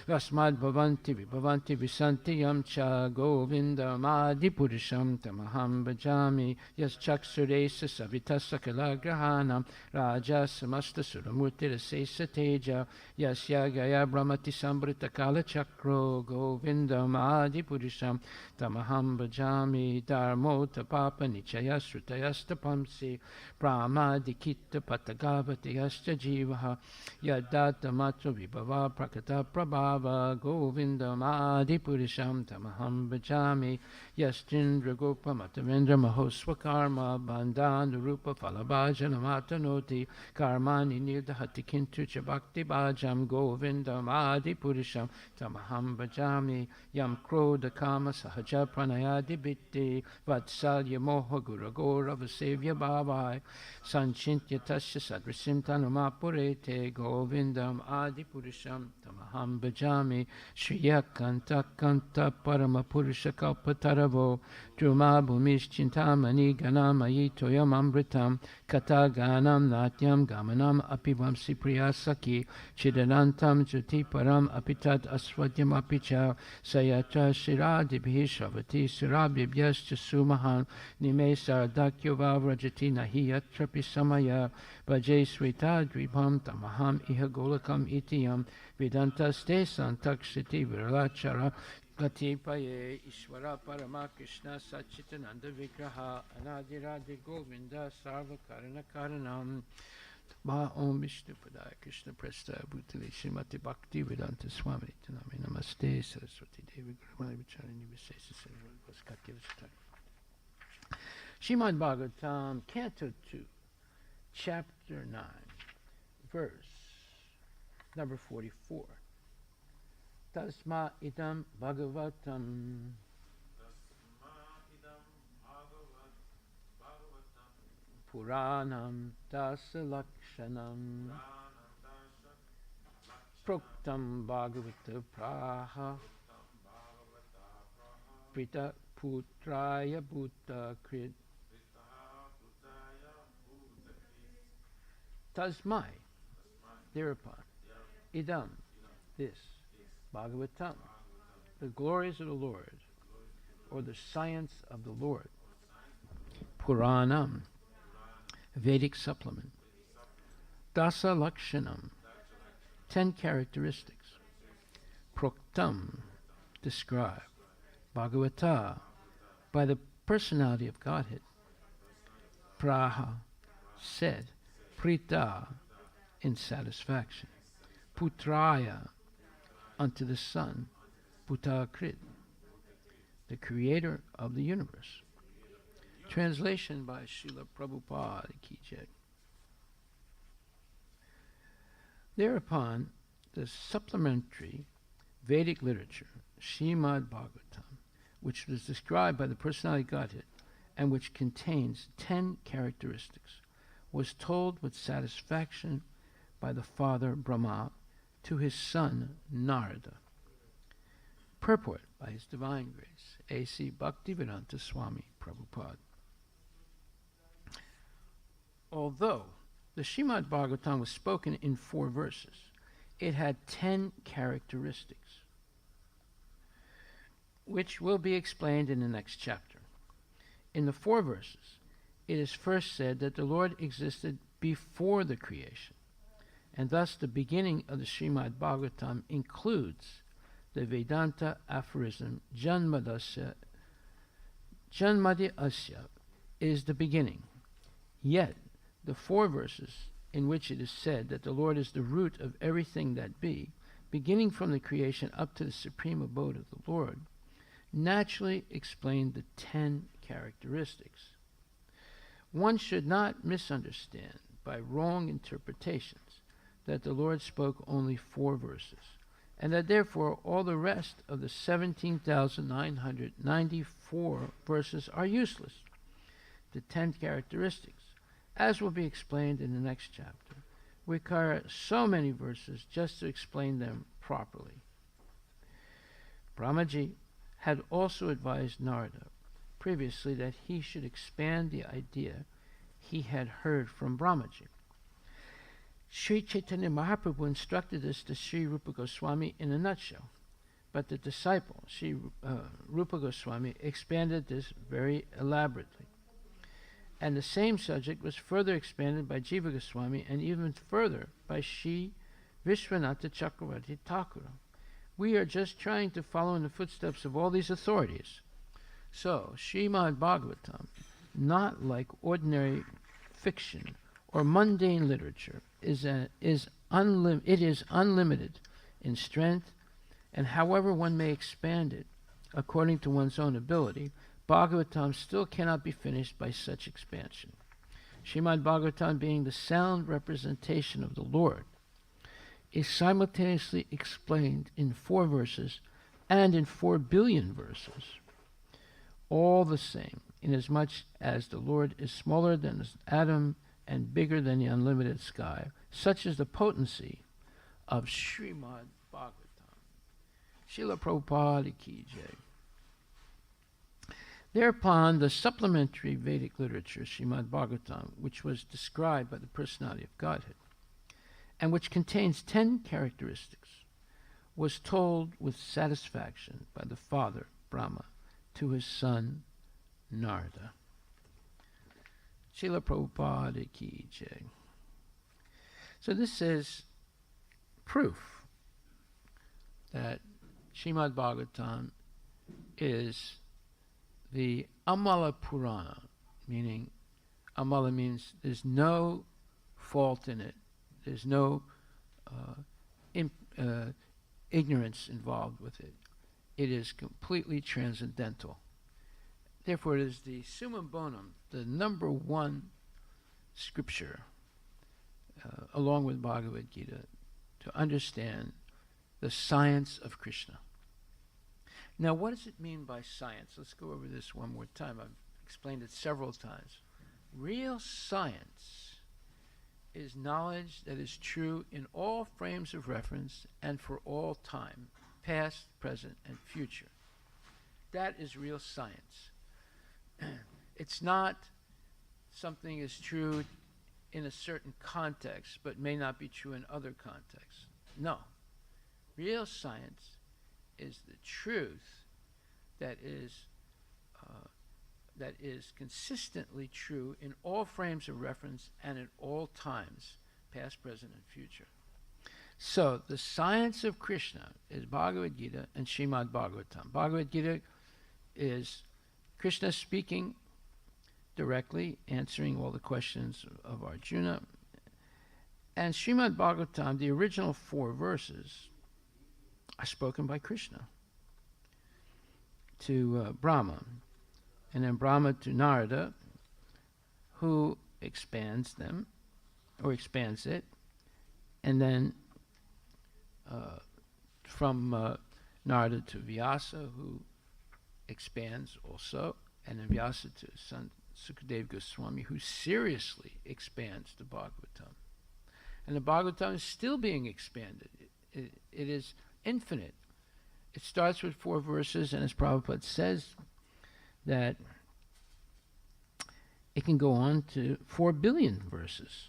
Speaker 3: Rasmad Bhavanti Vibhavanti Visanti Yamcha Govinda Madi Purisham Tamaham Bhajami Yas Chaksuresa Savitasa Kalagrahanam Raja Samasta Suramurti Rasesa Teja Yasya Gaya Brahmati Sambrita Kala Chakro Govinda Madi Purisham Tamaham Bhajami Dharmo Tapapa Nichaya Srutayasta Pamsi Brahmadi Kitta Patagavati Yascha Jivaha Yadata Matra Vibhava Prakata Prabhava Govinda Madi Purisham Tamaham Bhajami Yastindra Gopa Matavendra Mahoswa Karma Bandhan Rupa Falabhajana Matanoti Karmani Nirdahati Kintu Chabakti Bhajam Govinda Madi Purisham Tamaham Bhajami Yam Krodha Kama Sahaja Pranayadi Bitti Vatsalya Moha Guragora Vasevya Bhavai Sanchintya Tasya Sadrasim Tanumapurete Govindam Adi Purisham Tamaham Bhajami Shriya Kanta Kanta Parama Purusha Kalpataravo Druma Bhumish Chintamani Ganamayi Toyam Amritam Kata Ganam Natyam Gamanam Apivamsi Priyasaki Chidanantam Jyoti Param Apitad Aswadyam Apicha Sayatra Shiradibhi Shavati Surabhibhyascha Sumahan Nime Sardakyo Vavrajati Nahiyatrapi Samaya Bhaje Sweta Dvibham Tamaham Iha Golakam Itiyam Vedantaste Santakshiti Viralachara Gatipaye Ishvara Parama Krishna Sachitananda Vigraha Anadiradi Govinda Sarva Karana Karanam Ba Om Vishnu Padaya Krishna Presta Bhutale Srimati Bhakti Vedanta Swami Tanami Namaste Saraswati Devi Gurumani Vicharini Visesa Sarvati Vasatari Srimad Bhagavatam Canto 2 Chapter 9 Verse number 44 Tasma idam bhagavatam Puranam dasalakshanam Proktam bhagavata praha Prita putraya bhuta krit Tasmai, thereupon, idam, this, Bhagavatam, the glories of the Lord, or the science of the Lord, Puranam, Vedic supplement, Dasa Lakshanam, 10 characteristics, Proktam, described, Bhagavata, by the personality of Godhead, Praha, said, Prita, in satisfaction, Putraya, unto the Son, Putakrit, the creator of the universe. Translation by Srila Prabhupada Ki Jai. Thereupon, the supplementary Vedic literature, Srimad Bhagavatam, which was described by the personality Godhead and which contains 10 characteristics, was told with satisfaction by the Father Brahma to his son Narada. Purport by His Divine Grace, A.C. Bhaktivedanta Swami Prabhupada. Although the Srimad Bhagavatam was spoken in 4 verses, it had 10 characteristics, which will be explained in the next chapter. In the 4 verses, it is first said that the Lord existed before the creation, and thus the beginning of the Srimad Bhagavatam includes the Vedanta aphorism Janmadi Asya is the beginning. Yet, the 4 verses in which it is said that the Lord is the root of everything that be, beginning from the creation up to the supreme abode of the Lord, naturally explain the 10 characteristics. One should not misunderstand by wrong interpretations that the Lord spoke only 4 verses, and that therefore all the rest of the 17,994 verses are useless. The 10 characteristics, as will be explained in the next chapter, require so many verses just to explain them properly. Brahmaji had also advised Narada previously that he should expand the idea he had heard from Brahmaji. Sri Chaitanya Mahaprabhu instructed this to Sri Rupa Goswami in a nutshell, but the disciple, Sri Rupa Goswami, expanded this very elaborately. And the same subject was further expanded by Jiva Goswami and even further by Sri Vishwanatha Chakravarti Thakur. We are just trying to follow in the footsteps of all these authorities. So, Srimad Bhagavatam, not like ordinary fiction or mundane literature, it is unlimited in strength, and however one may expand it according to one's own ability, Bhagavatam still cannot be finished by such expansion. Srimad Bhagavatam, being the sound representation of the Lord, is simultaneously explained in 4 verses and in 4 billion verses. All the same, inasmuch as the Lord is smaller than the atom and bigger than the unlimited sky, such is the potency of Srimad Bhagavatam. Srila Prabhupada Ki Jai. Thereupon, the supplementary Vedic literature, Srimad Bhagavatam, which was described by the personality of Godhead, and which contains 10 characteristics, was told with satisfaction by the Father, Brahma, to his son, Narada. Srila Prabhupada Ki Jai. So this is proof that Srimad Bhagavatam is the Amala Purana, meaning Amala means there's no fault in it, there's no ignorance involved with it. It is completely transcendental. Therefore, it is the summum bonum, the number 1 scripture, along with Bhagavad Gita, to understand the science of Krishna. Now, what does it mean by science? Let's go over this one more time. I've explained it several times. Real science is knowledge that is true in all frames of reference and for all time, past, present, and future. That is real science. It's not something is true in a certain context, but may not be true in other contexts. No. Real science is the truth that is consistently true in all frames of reference and at all times, past, present, and future. So the science of Krishna is Bhagavad Gita and Srimad Bhagavatam. Bhagavad Gita is Krishna speaking directly, answering all the questions of Arjuna. And Srimad Bhagavatam, the original 4 verses, are spoken by Krishna to Brahma, and then Brahma to Narada, who expands them, or expands it, and then from Narada to Vyasa, who expands also, and then Vyasa to son Sukadeva Goswami, who seriously expands the Bhagavatam. And the Bhagavatam is still being expanded. It is infinite. It starts with 4 verses, and as Prabhupada says, that it can go on to 4 billion verses.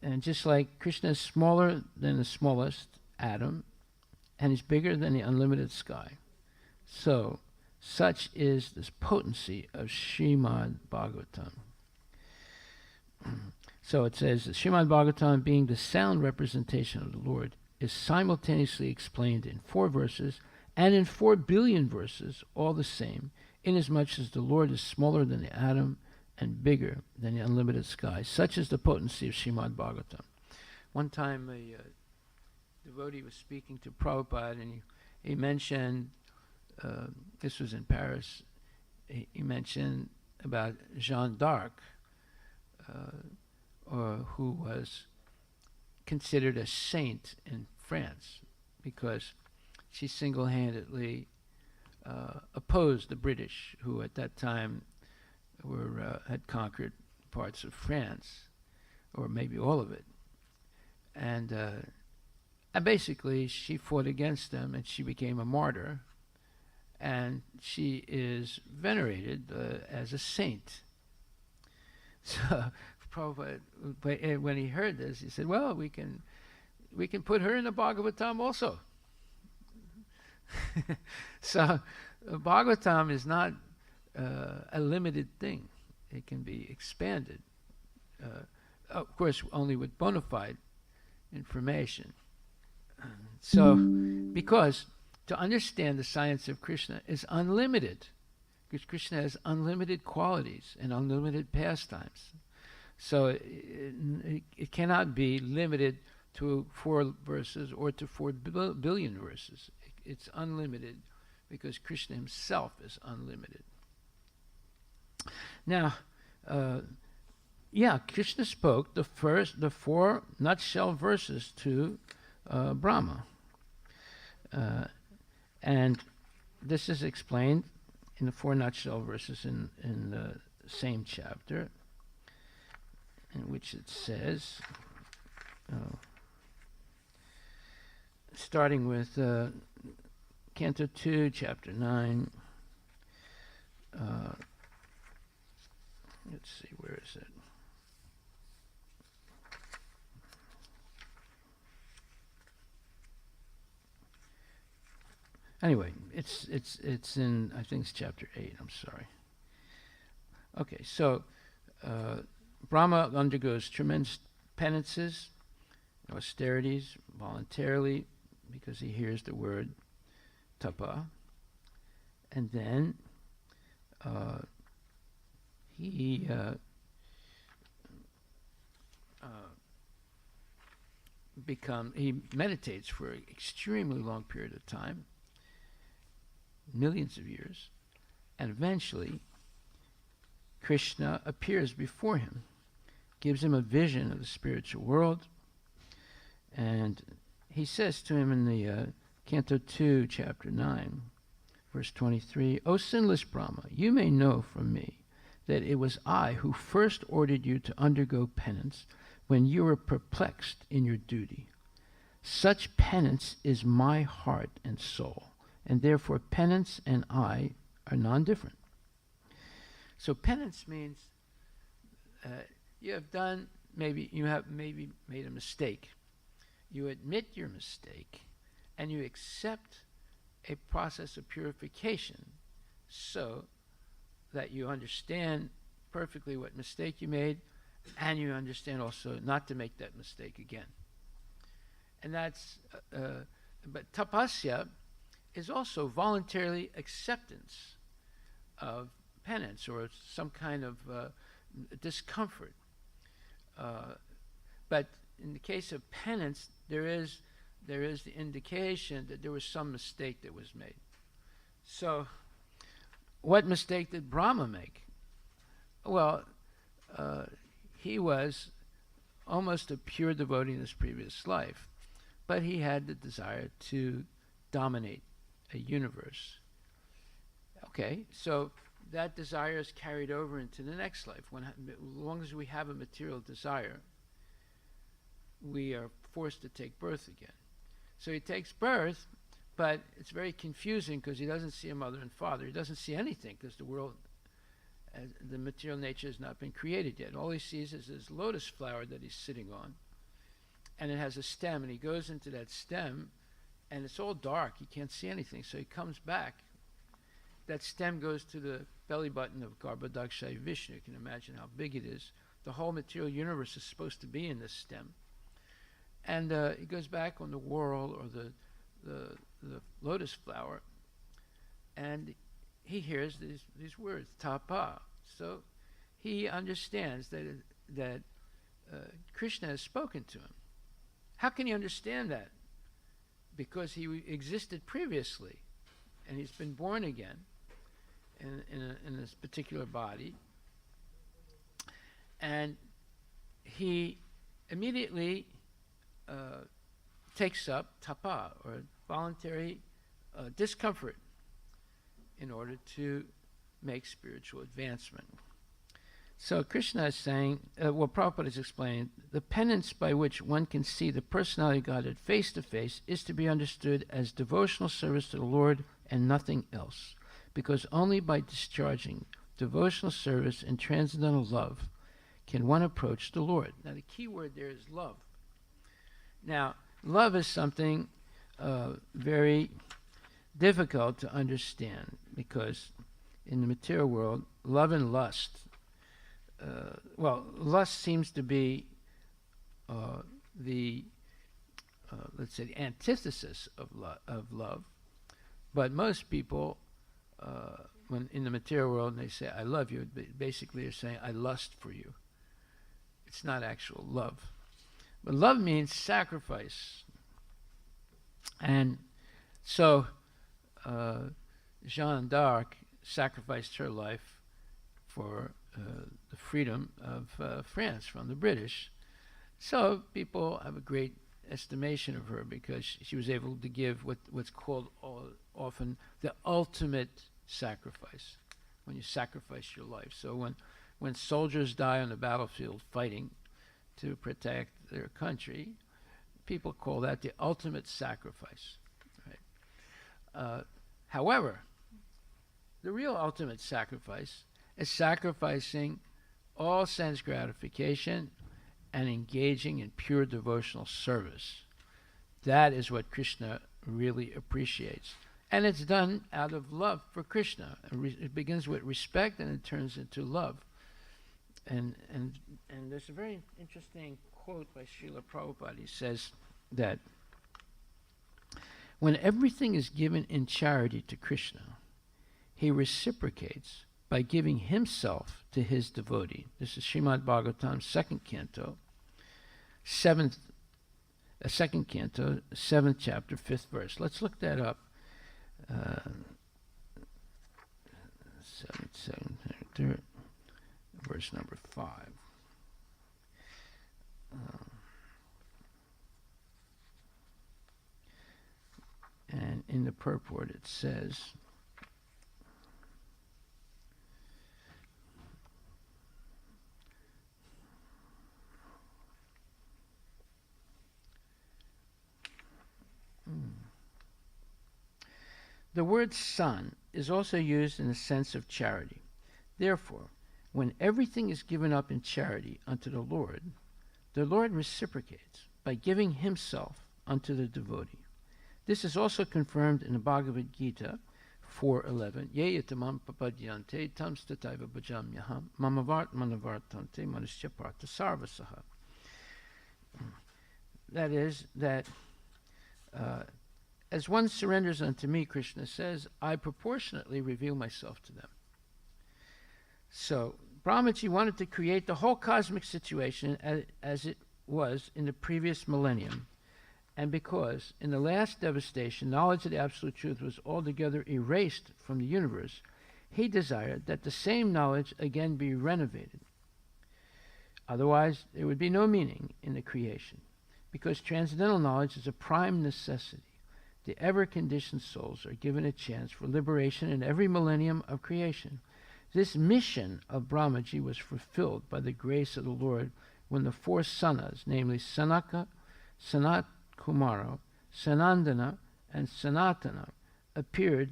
Speaker 3: And just like Krishna is smaller than the smallest atom, and is bigger than the unlimited sky, so such is this potency of Srimad Bhagavatam. So it says, that Srimad Bhagavatam, being the sound representation of the Lord, is simultaneously explained in 4 verses and in 4 billion verses, all the same, inasmuch as the Lord is smaller than the atom and bigger than the unlimited sky. Such is the potency of Srimad Bhagavatam. One time a devotee was speaking to Prabhupada, and he mentioned, this was in Paris, he mentioned about Jeanne d'Arc, who was considered a saint in France because she single-handedly opposed the British, who at that time had conquered parts of France, or maybe all of it. And basically she fought against them, and she became a martyr, and she is venerated as a saint. So Prabhupada, when he heard this, he said, well, we can put her in the Bhagavatam also. So Bhagavatam is not a limited thing. It can be expanded, of course, only with bona fide information. So, because to understand the science of Krishna is unlimited, because Krishna has unlimited qualities and unlimited pastimes. So it cannot be limited to 4 verses or to 4 billion verses. It's unlimited because Krishna himself is unlimited. Now, Krishna spoke the 4 nutshell verses to Brahma. And this is explained in the 4 nutshell verses in the same chapter, in which it says, starting with Canto 2, Chapter 9. Let's see, where is it? Anyway, it's in, I think it's Chapter 8, I'm sorry. Okay, so Brahma undergoes tremendous penances, austerities, voluntarily, because he hears the word tapa. And then he meditates for an extremely long period of time, millions of years, and eventually Krishna appears before him, gives him a vision of the spiritual world, and he says to him in the Canto 2, Chapter 9, verse 23, O sinless Brahma, you may know from me that it was I who first ordered you to undergo penance when you were perplexed in your duty. Such penance is my heart and soul, and therefore penance and I are non-different. So penance means you have done, maybe you have maybe made a mistake. You admit your mistake, and you accept a process of purification so that you understand perfectly what mistake you made, and you understand also not to make that mistake again. And that's, but tapasya is also voluntarily acceptance of penance or some kind of discomfort. But in the case of penance, there is the indication that there was some mistake that was made. So, what mistake did Brahma make? Well, he was almost a pure devotee in his previous life, but he had the desire to dominate a universe. Okay, so that desire is carried over into the next life. As long as we have a material desire, we are forced to take birth again. So he takes birth, but it's very confusing because he doesn't see a mother and father. He doesn't see anything because the world, the material nature has not been created yet. All he sees is this lotus flower that he's sitting on, and it has a stem, and he goes into that stem, and it's all dark. He can't see anything, so he comes back. That stem goes to the belly button of Garbhodakshayi Vishnu. You can imagine how big it is. The whole material universe is supposed to be in this stem. And he goes back on the whorl or the lotus flower, and he hears these words, tapa. So he understands that Krishna has spoken to him. How can he understand that? Because he existed previously, and he's been born again in this particular body, and he immediately takes up tapa, or voluntary discomfort, in order to make spiritual advancement. So Krishna is saying, Prabhupada is explaining, the penance by which one can see the personality of Godhead face to face is to be understood as devotional service to the Lord and nothing else, because only by discharging devotional service and transcendental love can one approach the Lord. Now the key word there is love. Now, love is something very difficult to understand, because in the material world, love and lust, lust seems to be let's say, the antithesis of love. But most people, when in the material world, and they say, I love you, basically they're saying, I lust for you. It's not actual love. But love means sacrifice. And so Jeanne d'Arc sacrificed her life for the freedom of France from the British. So people have a great estimation of her because she was able to give what's called often the ultimate sacrifice, when you sacrifice your life. So when soldiers die on the battlefield fighting to protect their country, people call that the ultimate sacrifice. Right? However, the real ultimate sacrifice is sacrificing all sense gratification and engaging in pure devotional service. That is what Krishna really appreciates. And it's done out of love for Krishna. It begins with respect and it turns into love. And there's a very interesting quote by Srila Prabhupada. He says that when everything is given in charity to Krishna, he reciprocates by giving himself to his devotee. This is Srimad Bhagavatam, second canto, seventh chapter, 5th verse. Let's look that up. 7th, verse number 5. And in the purport it says, the word son is also used in the sense of charity. Therefore, when everything is given up in charity unto the Lord reciprocates by giving himself unto the devotee. This is also confirmed in the Bhagavad Gita 4:11. Ye yatamam papadyante tam stataiva bhajamyaham mamavart manavartante manusya partha sarvasaha. That is, that as one surrenders unto me, Krishna says, I proportionately reveal myself to them. So Brahmaji wanted to create the whole cosmic situation as it was in the previous millennium. And because in the last devastation, knowledge of the absolute truth was altogether erased from the universe, he desired that the same knowledge again be renovated. Otherwise, there would be no meaning in the creation, because transcendental knowledge is a prime necessity. The ever-conditioned souls are given a chance for liberation in every millennium of creation. This mission of Brahmaji was fulfilled by the grace of the Lord when the four Sanas, namely Sanaka, Sanat Kumara, Sanandana, and Sanatana, appeared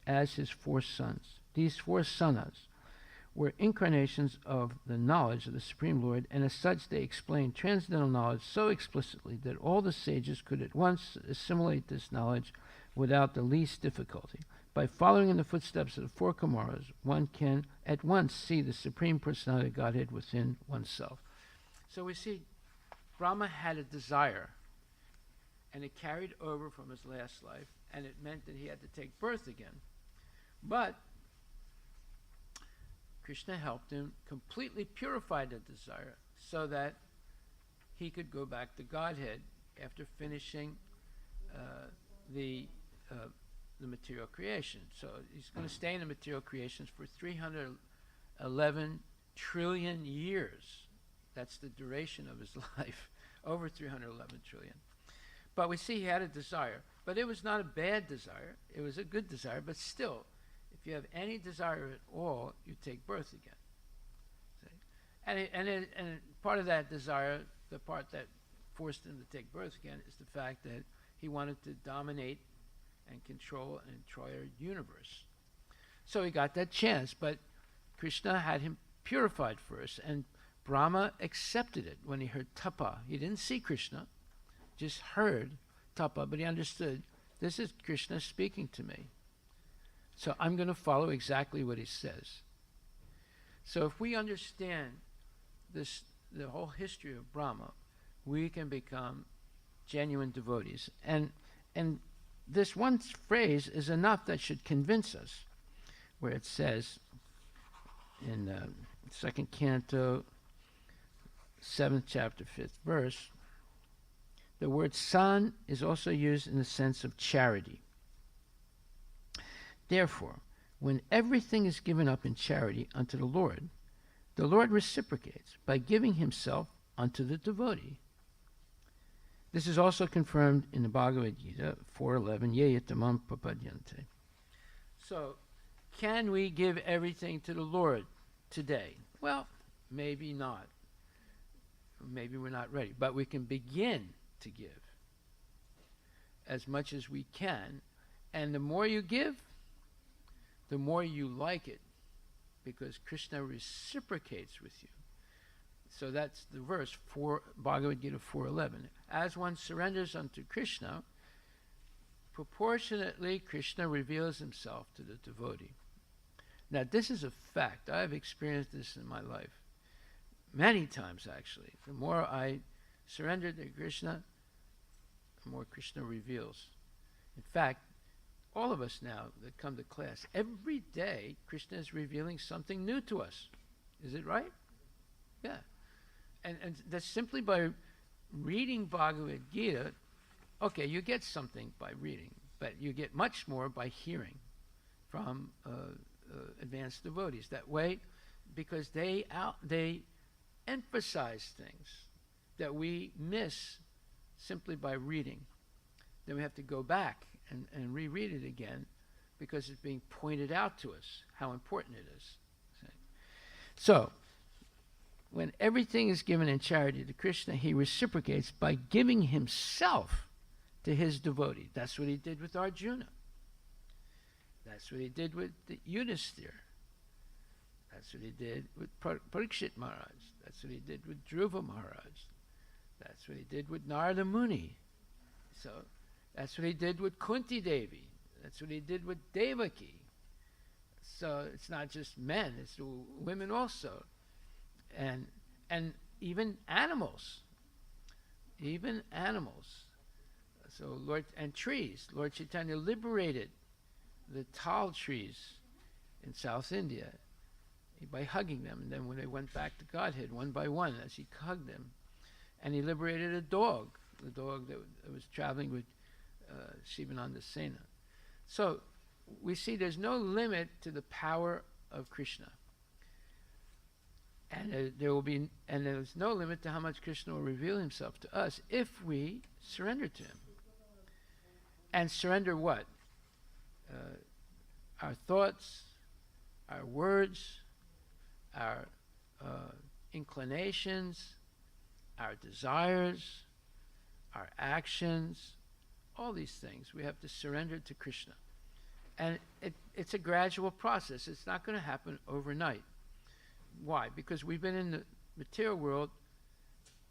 Speaker 3: as his four sons. These four Sanas were incarnations of the knowledge of the Supreme Lord, and as such they explained transcendental knowledge so explicitly that all the sages could at once assimilate this knowledge without the least difficulty. By following in the footsteps of the four Kumaras, one can at once see the Supreme Personality of Godhead within oneself. So we see Brahma had a desire, and it carried over from his last life, and it meant that he had to take birth again. But Krishna helped him completely purify the desire so that he could go back to Godhead after finishing the material creation. So he's going to stay in the material creations for 311 trillion years. That's the duration of his life, over 311 trillion. But we see he had a desire. But it was not a bad desire. It was a good desire. But still, if you have any desire at all, you take birth again. See? And part of that desire, the part that forced him to take birth again, is the fact that he wanted to dominate and control an entire universe. So he got that chance, but Krishna had him purified first, and Brahma accepted it when he heard tapa. He didn't see Krishna, just heard tapa, but he understood, this is Krishna speaking to me. So I'm going to follow exactly what he says. So if we understand this, the whole history of Brahma, we can become genuine devotees. And this one phrase is enough that should convince us, where it says in the second canto, 7th chapter, 5th verse, the word san is also used in the sense of charity. Therefore, when everything is given up in charity unto the Lord reciprocates by giving himself unto the devotee. This is also confirmed in the Bhagavad Gita 4:11, Ye yatamam papadyante. So, can we give everything to the Lord today? Well, maybe not. Maybe we're not ready. But we can begin to give as much as we can. And the more you give, the more you like it, because Krishna reciprocates with you. So that's the verse, Bhagavad Gita 4:11. As one surrenders unto Krishna, proportionately Krishna reveals himself to the devotee. Now this is a fact. I've experienced this in my life many times, actually. The more I surrender to Krishna, the more Krishna reveals. In fact, all of us now that come to class, every day Krishna is revealing something new to us. Is it right? Yeah. And that's simply by reading Bhagavad Gita. Okay, you get something by reading, but you get much more by hearing from advanced devotees. That way, because they emphasize things that we miss simply by reading. Then we have to go back and reread it again, because it's being pointed out to us how important it is. So, when everything is given in charity to Krishna, he reciprocates by giving himself to his devotee. That's what he did with Arjuna. That's what he did with Yudhisthira. That's what he did with Parikshit Maharaj. That's what he did with Dhruva Maharaj. That's what he did with Narada Muni. So that's what he did with Kunti Devi. That's what he did with Devaki. So it's not just men, it's women also. And even animals. Even animals. So and trees. Lord Chaitanya liberated the tal trees in South India by hugging them. And then when they went back to Godhead, one by one, as he hugged them, and he liberated a dog, the dog that was traveling with Shivananda Sena. So we see there's no limit to the power of Krishna. And there's no limit to how much Krishna will reveal himself to us if we surrender to him. And surrender what? Our thoughts, our words, our inclinations, our desires, our actions, all these things. We have to surrender to Krishna. And it's a gradual process. It's not going to happen overnight. Why? Because we've been in the material world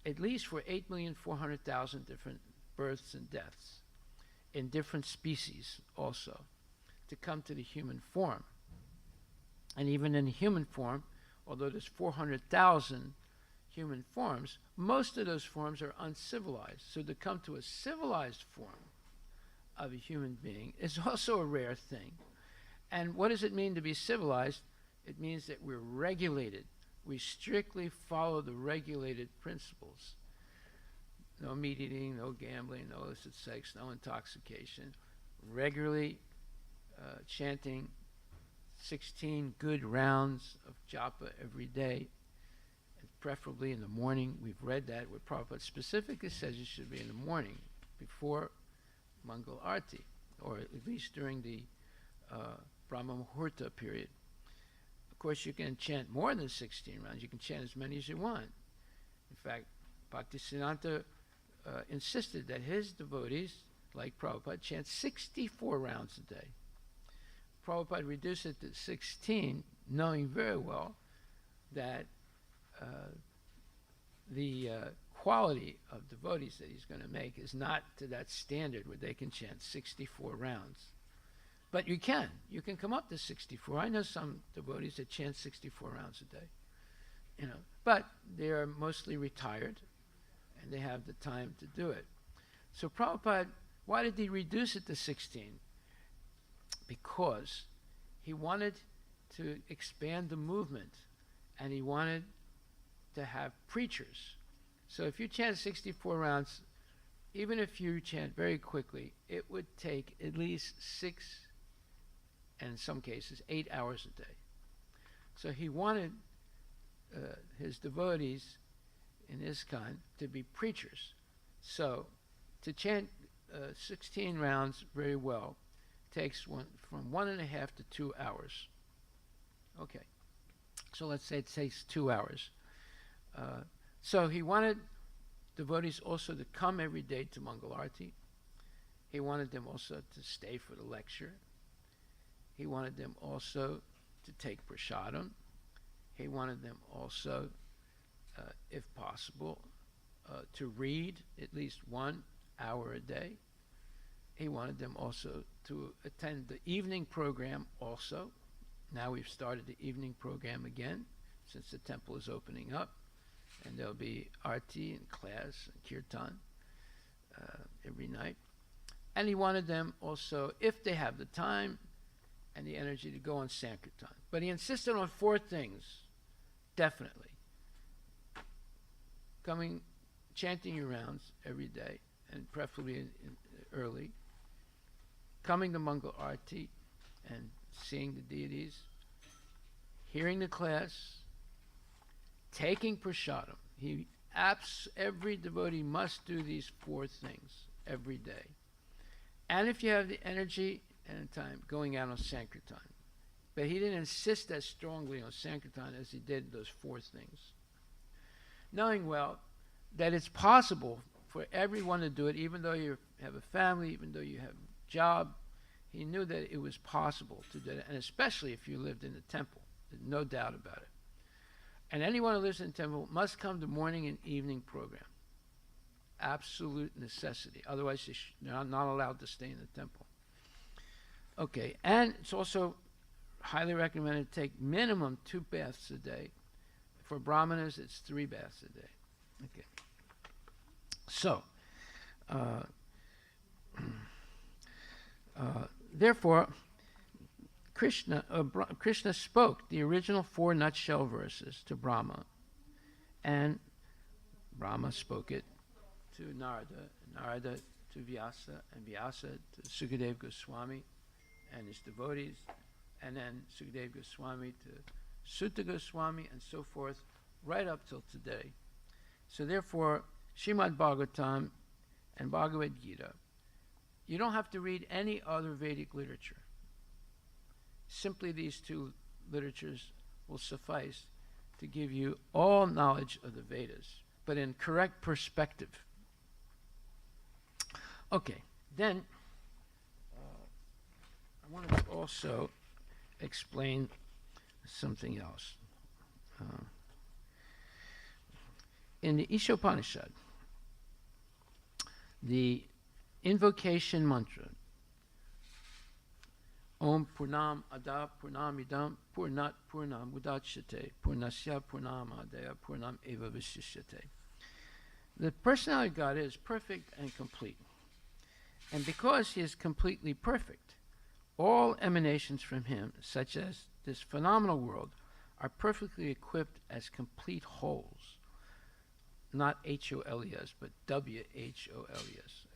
Speaker 3: at least for 8,400,000 different births and deaths in different species also to come to the human form. And even in the human form, although there's 400,000 human forms, most of those forms are uncivilized. So to come to a civilized form of a human being is also a rare thing. And what does it mean to be civilized? It means that we're regulated. We strictly follow the regulated principles. No meat eating, no gambling, no illicit sex, no intoxication. Regularly chanting 16 good rounds of japa every day, and preferably in the morning. We've read that where Prabhupada specifically says it should be in the morning before Mangala Aarti, or at least during the Brahma Muhurta period. Of course, you can chant more than 16 rounds. You can chant as many as you want. In fact, Bhaktisiddhanta insisted that his devotees, like Prabhupada, chant 64 rounds a day. Prabhupada reduced it to 16, knowing very well that the quality of devotees that he's going to make is not to that standard where they can chant 64 rounds. But you can come up to 64. I know some devotees that chant 64 rounds a day, but they are mostly retired and they have the time to do it. So Prabhupada, why did he reduce it to 16? Because he wanted to expand the movement and he wanted to have preachers. So if you chant 64 rounds, even if you chant very quickly, it would take at least 6, and in some cases 8 hours a day. So he wanted his devotees in ISKCON to be preachers. So to chant 16 rounds very well takes from 1.5 to 2 hours. Okay, so let's say it takes 2 hours. So he wanted devotees also to come every day to Mangala Aarti. He wanted them also to stay for the lecture. He wanted them also to take prasadam. He wanted them also, if possible, to read at least 1 hour a day. He wanted them also to attend the evening program also. Now we've started the evening program again since the temple is opening up. And there'll be arti and class and kirtan every night. And he wanted them also, if they have the time and the energy, to go on Sankirtan. But he insisted on 4 things, definitely. Chanting your rounds every day, and preferably early. Coming to Mangala Aarti and seeing the deities. Hearing the class. Taking prasadam. Every devotee must do these 4 things every day. And if you have the energy and the time, going out on Sankirtan. But he didn't insist as strongly on Sankirtan as he did those 4 things. Knowing well that it's possible for everyone to do it, even though you have a family, even though you have a job. He knew that it was possible to do it, and especially if you lived in the temple. There's no doubt about it. And anyone who lives in the temple must come to morning and evening program. Absolute necessity. Otherwise, they're not allowed to stay in the temple. Okay, and it's also highly recommended to take minimum 2 baths a day. For brahmanas, it's 3 baths a day. Okay. So, therefore, Krishna spoke the original 4 nutshell verses to Brahma, and Brahma spoke it to Narada, Narada to Vyasa, and Vyasa to Sukadeva Goswami and his devotees, and then Sukadeva Goswami to Sutta Goswami, and so forth, right up till today. So therefore, Srimad Bhagavatam and Bhagavad Gita, you don't have to read any other Vedic literature. Simply these 2 literatures will suffice to give you all knowledge of the Vedas, but in correct perspective. Okay, then I want to also explain something else. In the Ishopanishad, the invocation mantra, Om Purnam Ada Purnamidam Purnat Purnam Udachyate Purnasya Purnamadaya Purnam Eva Vishishyate. The personality of God is perfect and complete. And because he is completely perfect, all emanations from him, such as this phenomenal world, are perfectly equipped as complete wholes. Not H-O-L-E-S, but W-H-O-L-E-S.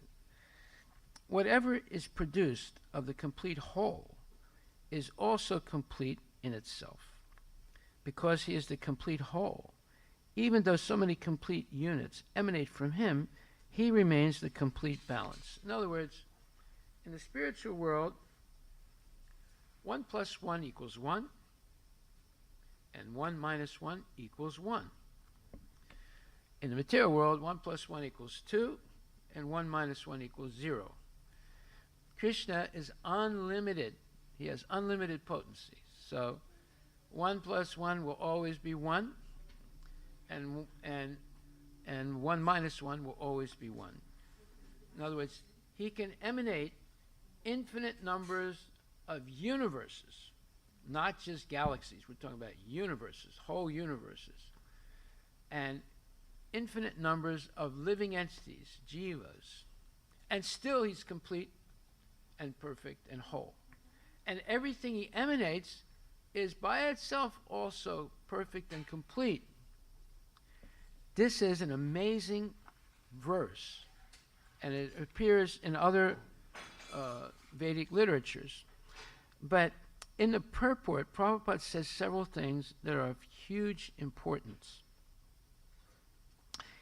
Speaker 3: Whatever is produced of the complete whole is also complete in itself. Because he is the complete whole, even though so many complete units emanate from him, he remains the complete balance. In other words, in the spiritual world, 1 plus 1 equals 1, and 1 minus 1 equals 1. In the material world, 1 plus 1 equals 2, and 1 minus 1 equals 0. Krishna is unlimited. He has unlimited potency. So 1 plus 1 will always be 1, and 1 minus 1 will always be 1. In other words, he can emanate infinite numbers of universes, not just galaxies. We're talking about universes, whole universes, and infinite numbers of living entities, jivas, and still he's complete and perfect and whole. And everything he emanates is by itself also perfect and complete. This is an amazing verse, and it appears in other Vedic literatures. But in the purport, Prabhupada says several things that are of huge importance.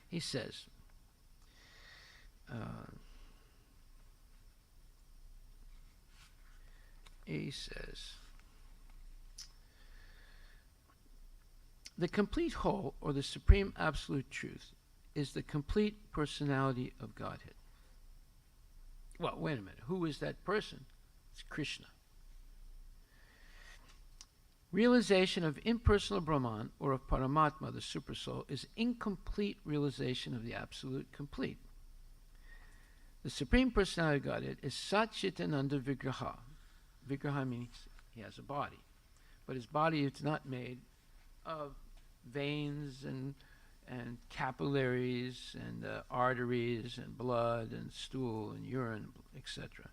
Speaker 3: He says, the complete whole, or the supreme absolute truth, is the complete personality of Godhead. Well, wait a minute. Who is that person? It's Krishna. Realization of impersonal Brahman, or of Paramatma, the Supersoul, is incomplete realization of the Absolute Complete. The Supreme Personality of Godhead is Sat Chitananda Vigraha. Vigraha means he has a body, but his body is not made of veins and capillaries and arteries and blood and stool and urine, etc.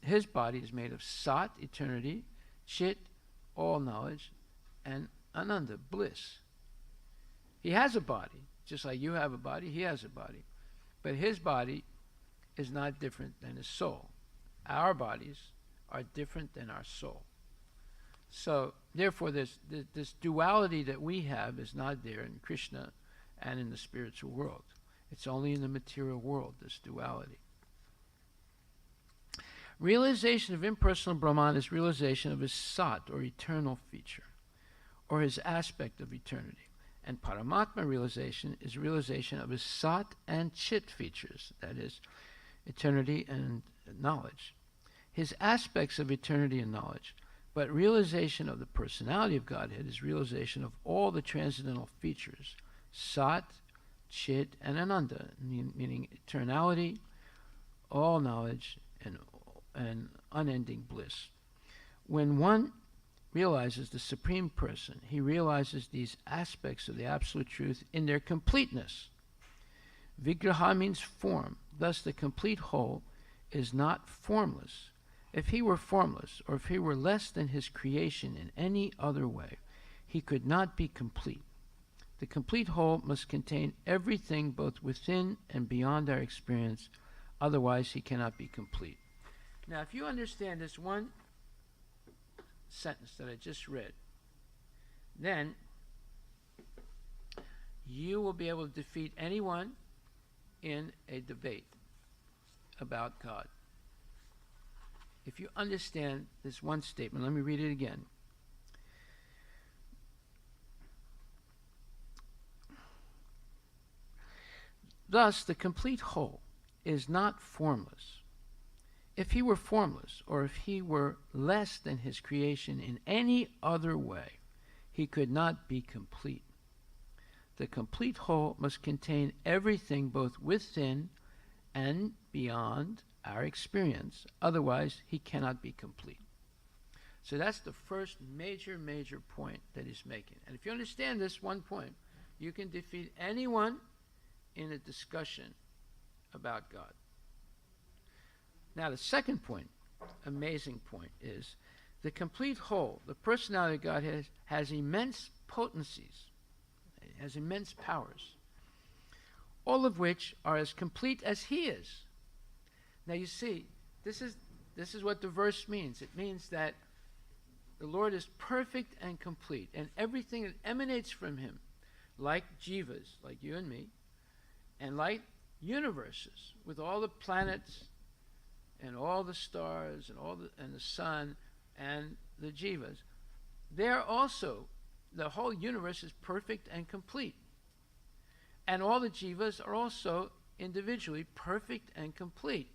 Speaker 3: His body is made of Sat, eternity, Chit, all knowledge, and Ananda, bliss. He has a body, just like you have a body, he has a body. But his body is not different than his soul. Our bodies are different than our soul. So, therefore, this duality that we have is not there in Krishna and in the spiritual world. It's only in the material world, this duality. Realization of impersonal Brahman is realization of his Sat, or eternal feature, or his aspect of eternity. And Paramatma realization is realization of his Sat and Chit features, that is, eternity and knowledge. His aspects of eternity and knowledge But realization of the personality of Godhead is realization of all the transcendental features, Sat, Chit, and Ananda, meaning eternality, all knowledge, and unending bliss. When one realizes the Supreme Person, he realizes these aspects of the Absolute Truth in their completeness. Vigraha means form. Thus, the complete whole is not formless. If he were formless, or if he were less than his creation in any other way, he could not be complete. The complete whole must contain everything both within and beyond our experience, otherwise he cannot be complete. Now, if you understand this one sentence that I just read, then you will be able to defeat anyone in a debate about God. If you understand this one statement, let me read it again. Thus, the complete whole is not formless. If he were formless, or if he were less than his creation in any other way, he could not be complete. The complete whole must contain everything both within and beyond our experience, otherwise he cannot be complete. So that's the first major point that he's making. And if you understand this one point, you can defeat anyone in a discussion about God. Now the second point, amazing point, is the complete whole, the personality of God has immense potencies, it has immense powers, all of which are as complete as he is. Now you see, this is what the verse means. It means that the Lord is perfect and complete, and everything that emanates from him, like jivas, like you and me, and like universes, with all the planets and all the stars and the sun and the jivas, they're also, the whole universe is perfect and complete. And all the jivas are also individually perfect and complete.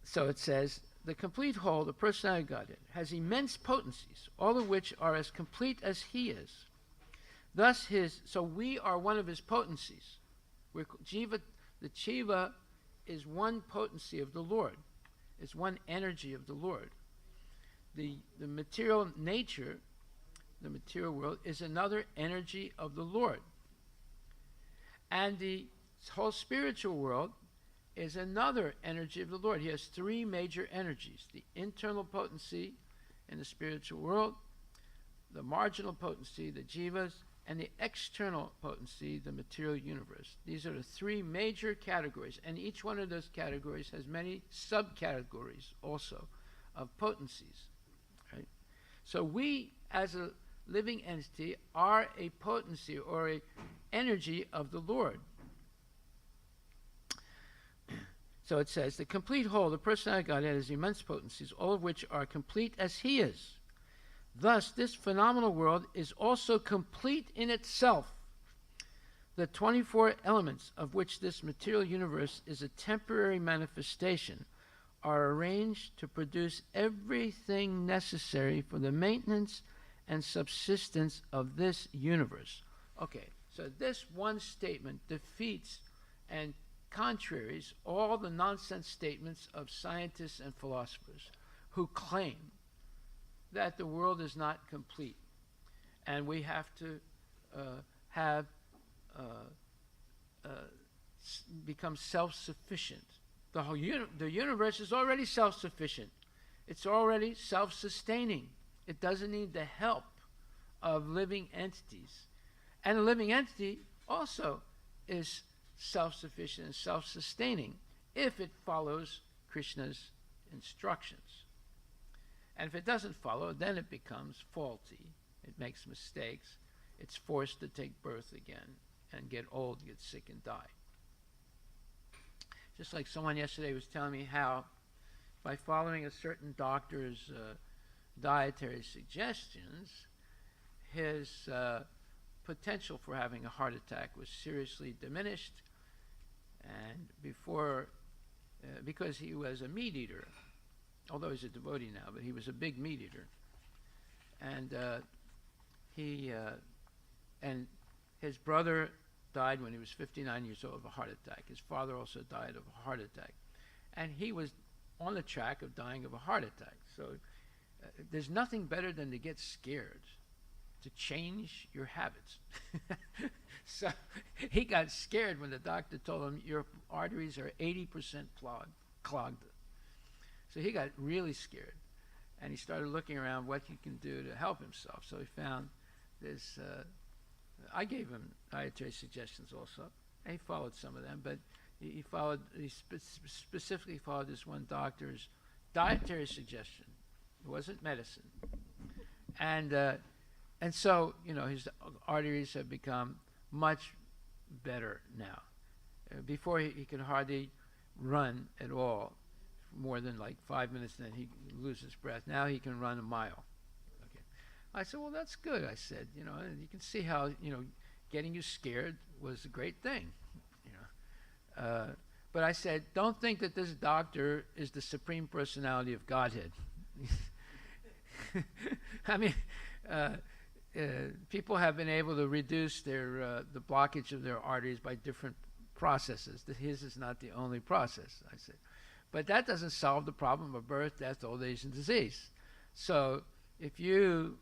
Speaker 3: So it says, the complete whole, the personality of Godhead, has immense potencies, all of which are as complete as he is. Thus so we are one of his potencies. The jiva is one potency of the Lord. It's one energy of the Lord. The material nature, the material world, is another energy of the Lord. And the whole spiritual world is another energy of the Lord. He has three major energies: the internal potency in the spiritual world, the marginal potency, the jivas, and the external potency, the material universe. These are the three major categories, and each one of those categories has many subcategories also of potencies. Right? So we, as a living entity, are a potency or an energy of the Lord. So it says, the complete whole, the personality of Godhead, has immense potencies, all of which are complete as he is. Thus, this phenomenal world is also complete in itself. The 24 elements of which this material universe is a temporary manifestation are arranged to produce everything necessary for the maintenance and subsistence of this universe. Okay, so this one statement defeats and contraries all the nonsense statements of scientists and philosophers who claim that the world is not complete and we have to become self-sufficient. The universe is already self-sufficient. It's already self-sustaining. It doesn't need the help of living entities. And a living entity also is self-sufficient and self-sustaining if it follows Krishna's instructions. And if it doesn't follow, then it becomes faulty. It makes mistakes. It's forced to take birth again and get old, get sick, and die. Just like someone yesterday was telling me how by following a certain doctor's dietary suggestions, his potential for having a heart attack was seriously diminished, and because he was a meat eater, although he's a devotee now, but he was a big meat eater. And and his brother died when he was 59 years old of a heart attack. His father also died of a heart attack. And he was on the track of dying of a heart attack. So there's nothing better than to get scared, to change your habits. So he got scared when the doctor told him your arteries are 80% clogged. So he got really scared. And he started looking around what he can do to help himself. So he found this, I gave him dietary suggestions also. And he followed some of them, but he specifically followed this one doctor's dietary suggestion. It wasn't medicine. And so, his arteries have become much better now. Before he could hardly run at all, more than like 5 minutes, and then he loses breath. Now he can run a mile. Okay. I said, well, that's good. I said, and you can see how, getting you scared was a great thing. But I said, don't think that this doctor is the supreme personality of Godhead. I mean, people have been able to reduce their the blockage of their arteries by different processes. His is not the only process, I said. But that doesn't solve the problem of birth, death, old age, and disease. So if you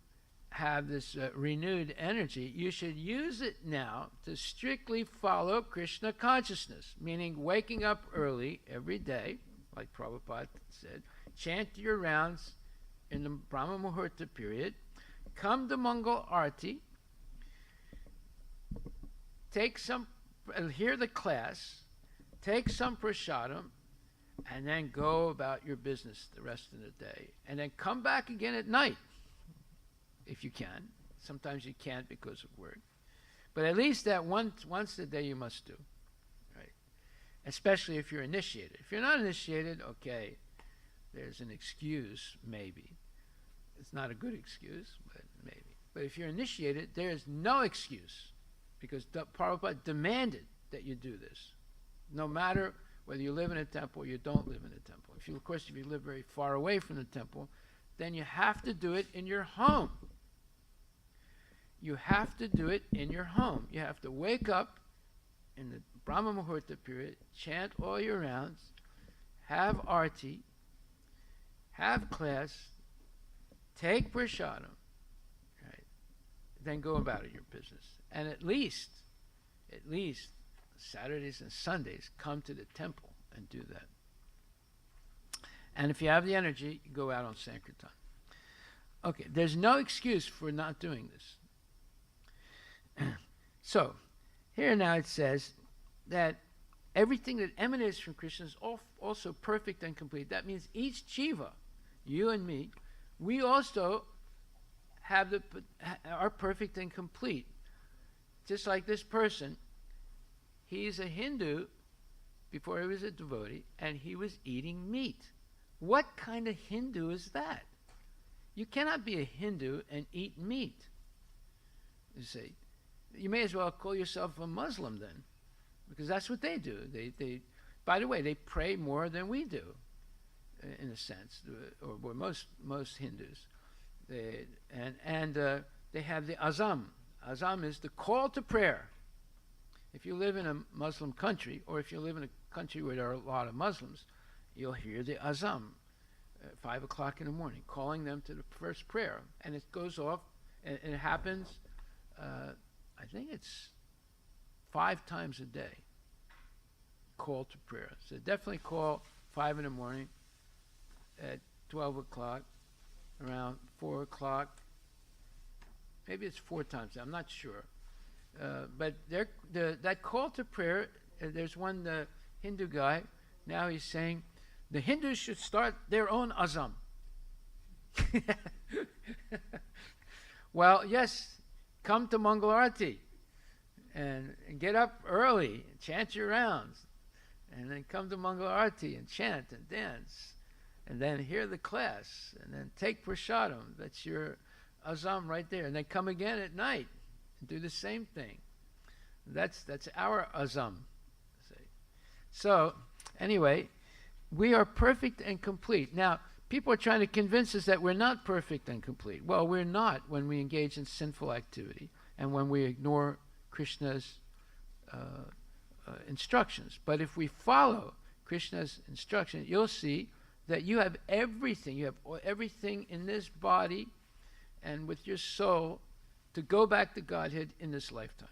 Speaker 3: have this renewed energy, you should use it now to strictly follow Krishna consciousness, meaning waking up early every day, like Prabhupada said, chant your rounds in the Brahma Muhurta period, come to Mangala Aarti, hear the class, take some prasadam, and then go about your business the rest of the day. And then come back again at night, if you can. Sometimes you can't because of work. But at least that once a day you must do, right? Especially if you're initiated. If you're not initiated, okay, there's an excuse, maybe. It's not a good excuse, but maybe. But if you're initiated, there is no excuse, because Prabhupada demanded that you do this, no matter whether you live in a temple or you don't live in a temple. If you live very far away from the temple, then you have to do it in your home. You have to do it in your home. You have to wake up in the Brahma Muhurta period, chant all your rounds, have arti, have class, take prasadam, right? Then go about your business. And at least Saturdays and Sundays, come to the temple and do that. And if you have the energy, go out on Sankirtan. Okay, there's no excuse for not doing this. So, here now it says that everything that emanates from Krishna is also perfect and complete. That means each jiva, you and me, we also are perfect and complete. Just like this person, he's a Hindu before he was a devotee, and he was eating meat. What kind of Hindu is that? You cannot be a Hindu and eat meat. You see, you may as well call yourself a Muslim then, because that's what they do. They by the way, they pray more than we do, in a sense, or most Hindus. They have the azam. Azam is the call to prayer. If you live in a Muslim country, or if you live in a country where there are a lot of Muslims, you'll hear the azam at 5 o'clock in the morning, calling them to the first prayer. And it goes off, and it happens, I think it's 5 times a day, call to prayer. So definitely call 5 in the morning, at 12 o'clock, around 4 o'clock. Maybe it's 4 times, I'm not sure. But that call to prayer, there's one Hindu guy, now he's saying, the Hindus should start their own azam. Well, yes, come to Mangala Aarti and get up early and chant your rounds, and then come to Mangala Aarti and chant and dance, and then hear the class, and then take prasadam. That's your azam right there, and then come again at night and do the same thing. That's our azam. So anyway, we are perfect and complete. Now, People are trying to convince us that we're not perfect and complete. Well, we're not when we engage in sinful activity and when we ignore Krishna's instructions. But if we follow Krishna's instruction, you'll see that you have everything. You have everything in this body and with your soul to go back to Godhead in this lifetime.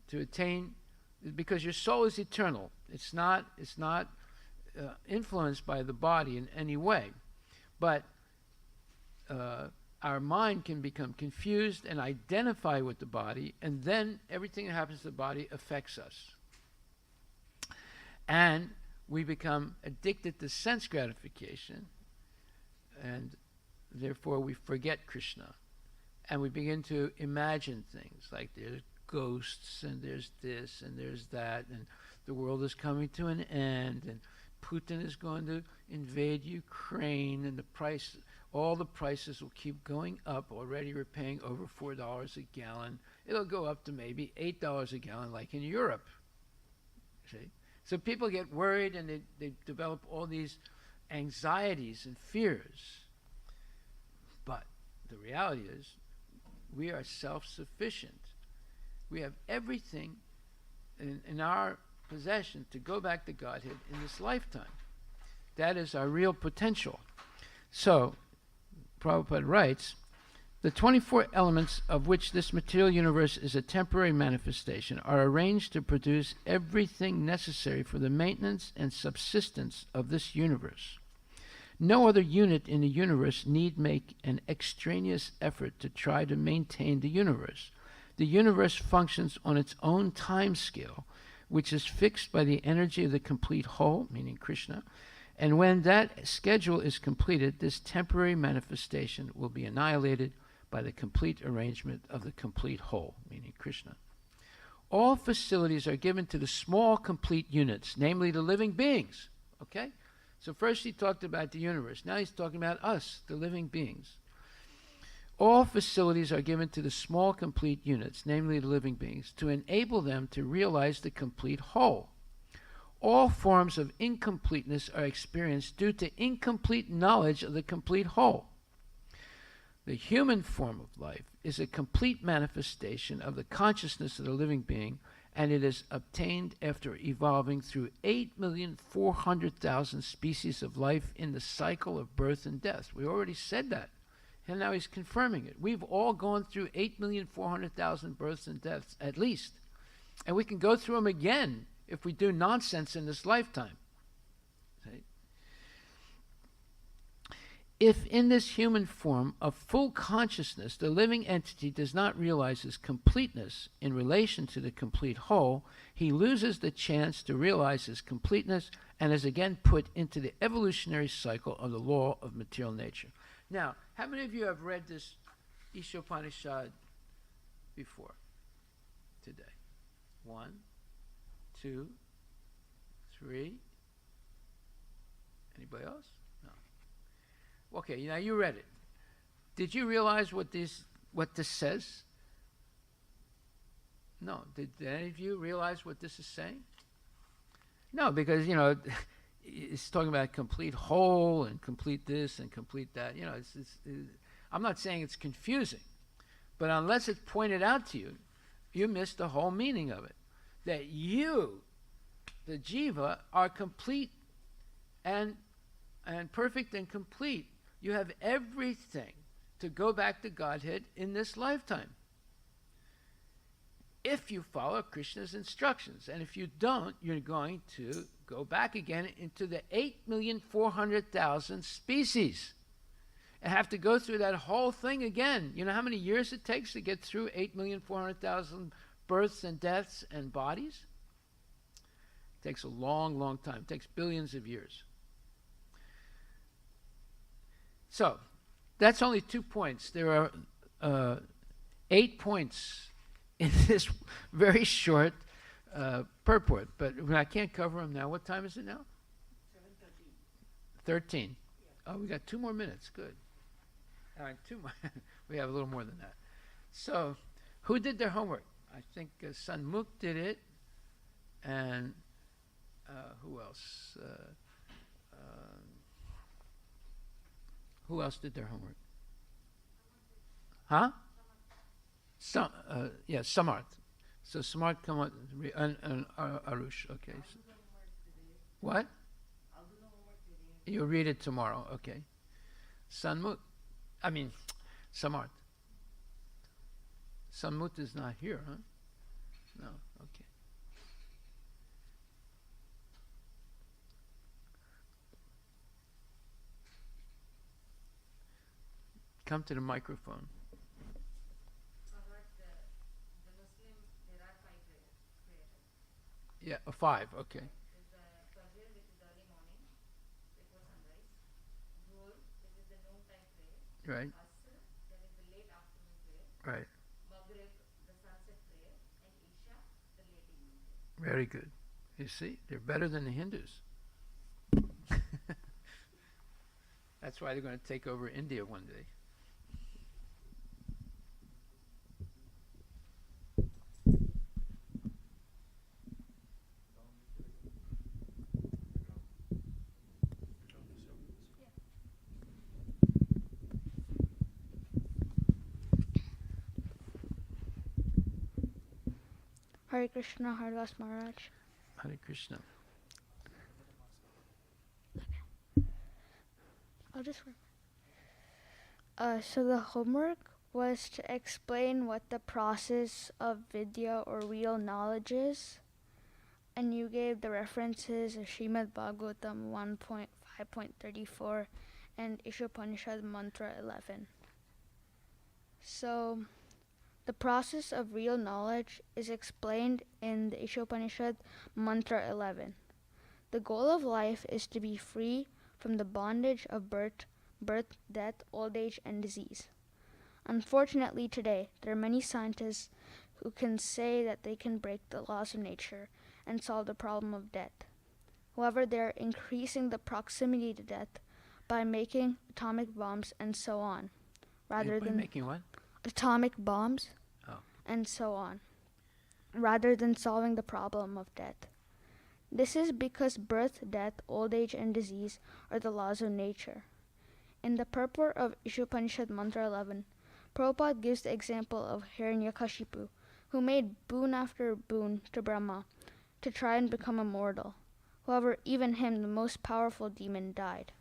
Speaker 3: To attain, because your soul is eternal. It's not influenced by the body in any way. But our mind can become confused and identify with the body, and then everything that happens to the body affects us. And we become addicted to sense gratification, and therefore we forget Krishna. And we begin to imagine things like there's ghosts, and there's this, and there's that, and the world is coming to an end, and Putin is going to invade Ukraine, and all the prices will keep going up. Already we're paying over $4 a gallon. It'll go up to maybe $8 a gallon like in Europe. See? So people get worried, and they develop all these anxieties and fears. But the reality is we are self-sufficient. We have everything in our possession to go back to Godhead in this lifetime. That is our real potential. So, Prabhupada writes, the 24 elements of which this material universe is a temporary manifestation are arranged to produce everything necessary for the maintenance and subsistence of this universe. No other unit in the universe need make an extraneous effort to try to maintain the universe. The universe functions on its own time scale, which is fixed by the energy of the complete whole, meaning Krishna, and when that schedule is completed, this temporary manifestation will be annihilated by the complete arrangement of the complete whole, meaning Krishna. All facilities are given to the small complete units, namely the living beings. Okay? So first he talked about the universe. Now he's talking about us, the living beings. All facilities are given to the small complete units, namely the living beings, to enable them to realize the complete whole. All forms of incompleteness are experienced due to incomplete knowledge of the complete whole. The human form of life is a complete manifestation of the consciousness of the living being, and it is obtained after evolving through 8,400,000 species of life in the cycle of birth and death. We already said that. And now he's confirming it. We've all gone through 8,400,000 births and deaths, at least. And we can go through them again if we do nonsense in this lifetime. See? If in this human form of full consciousness, the living entity does not realize his completeness in relation to the complete whole, he loses the chance to realize his completeness and is again put into the evolutionary cycle of the law of material nature. Now, how many of you have read this Ishopanishad before today? 1, 2, 3. Anybody else? No. Okay, now you read it. Did you realize what this says? No. Did any of you realize what this is saying? No, because, it's talking about complete whole and complete this and complete that. I'm not saying it's confusing, but unless it's pointed out to you, you miss the whole meaning of it. That you, the jiva, are complete and perfect and complete. You have everything to go back to Godhead in this lifetime, if you follow Krishna's instructions. And if you don't, you're going to go back again into the 8,400,000 species and have to go through that whole thing again. You know how many years it takes to get through 8,400,000 births and deaths and bodies? It takes a long, long time. It takes billions of years. So, that's only 2 points. There are 8 points in this very short purport, but I can't cover them now. What time is it now? 13. Oh, we got 2 more minutes. Good. All right, 2 more. We have a little more than that. So, who did their homework? I think Sanmuk did it, and who else? Who else did their homework? Huh? Samarth. So Samarth, come on, and Arush. Okay. What? You read it tomorrow. Okay. Samarth. Samarth is not here, huh? No. Okay. Come to the microphone. Yeah, 5. Okay. Right. Right. Very good. You see, they're better than the Hindus. That's why they're going to take over India one day.
Speaker 4: Hare Krishna, Haridas Maharaj.
Speaker 3: Hare Krishna.
Speaker 4: I'll just. So the homework was to explain what the process of vidya or real knowledge is, and you gave the references of Srimad Bhagavatam 1.5.34 and Ishopanishad Mantra 11. So the process of real knowledge is explained in the Ishopanishad Mantra 11. The goal of life is to be free from the bondage of birth, death, old age, and disease. Unfortunately, today, there are many scientists who can say that they can break the laws of nature and solve the problem of death. However, they are increasing the proximity to death by making atomic bombs and so on, rather than
Speaker 3: making what?
Speaker 4: Atomic bombs and so on, rather than solving the problem of death. This is because birth, death, old age, and disease are the laws of nature. In the purport of Ishopanishad Mantra 11, Prabhupada gives the example of Hiranyakashipu, who made boon after boon to Brahma to try and become immortal. However, even him, the most powerful demon, died.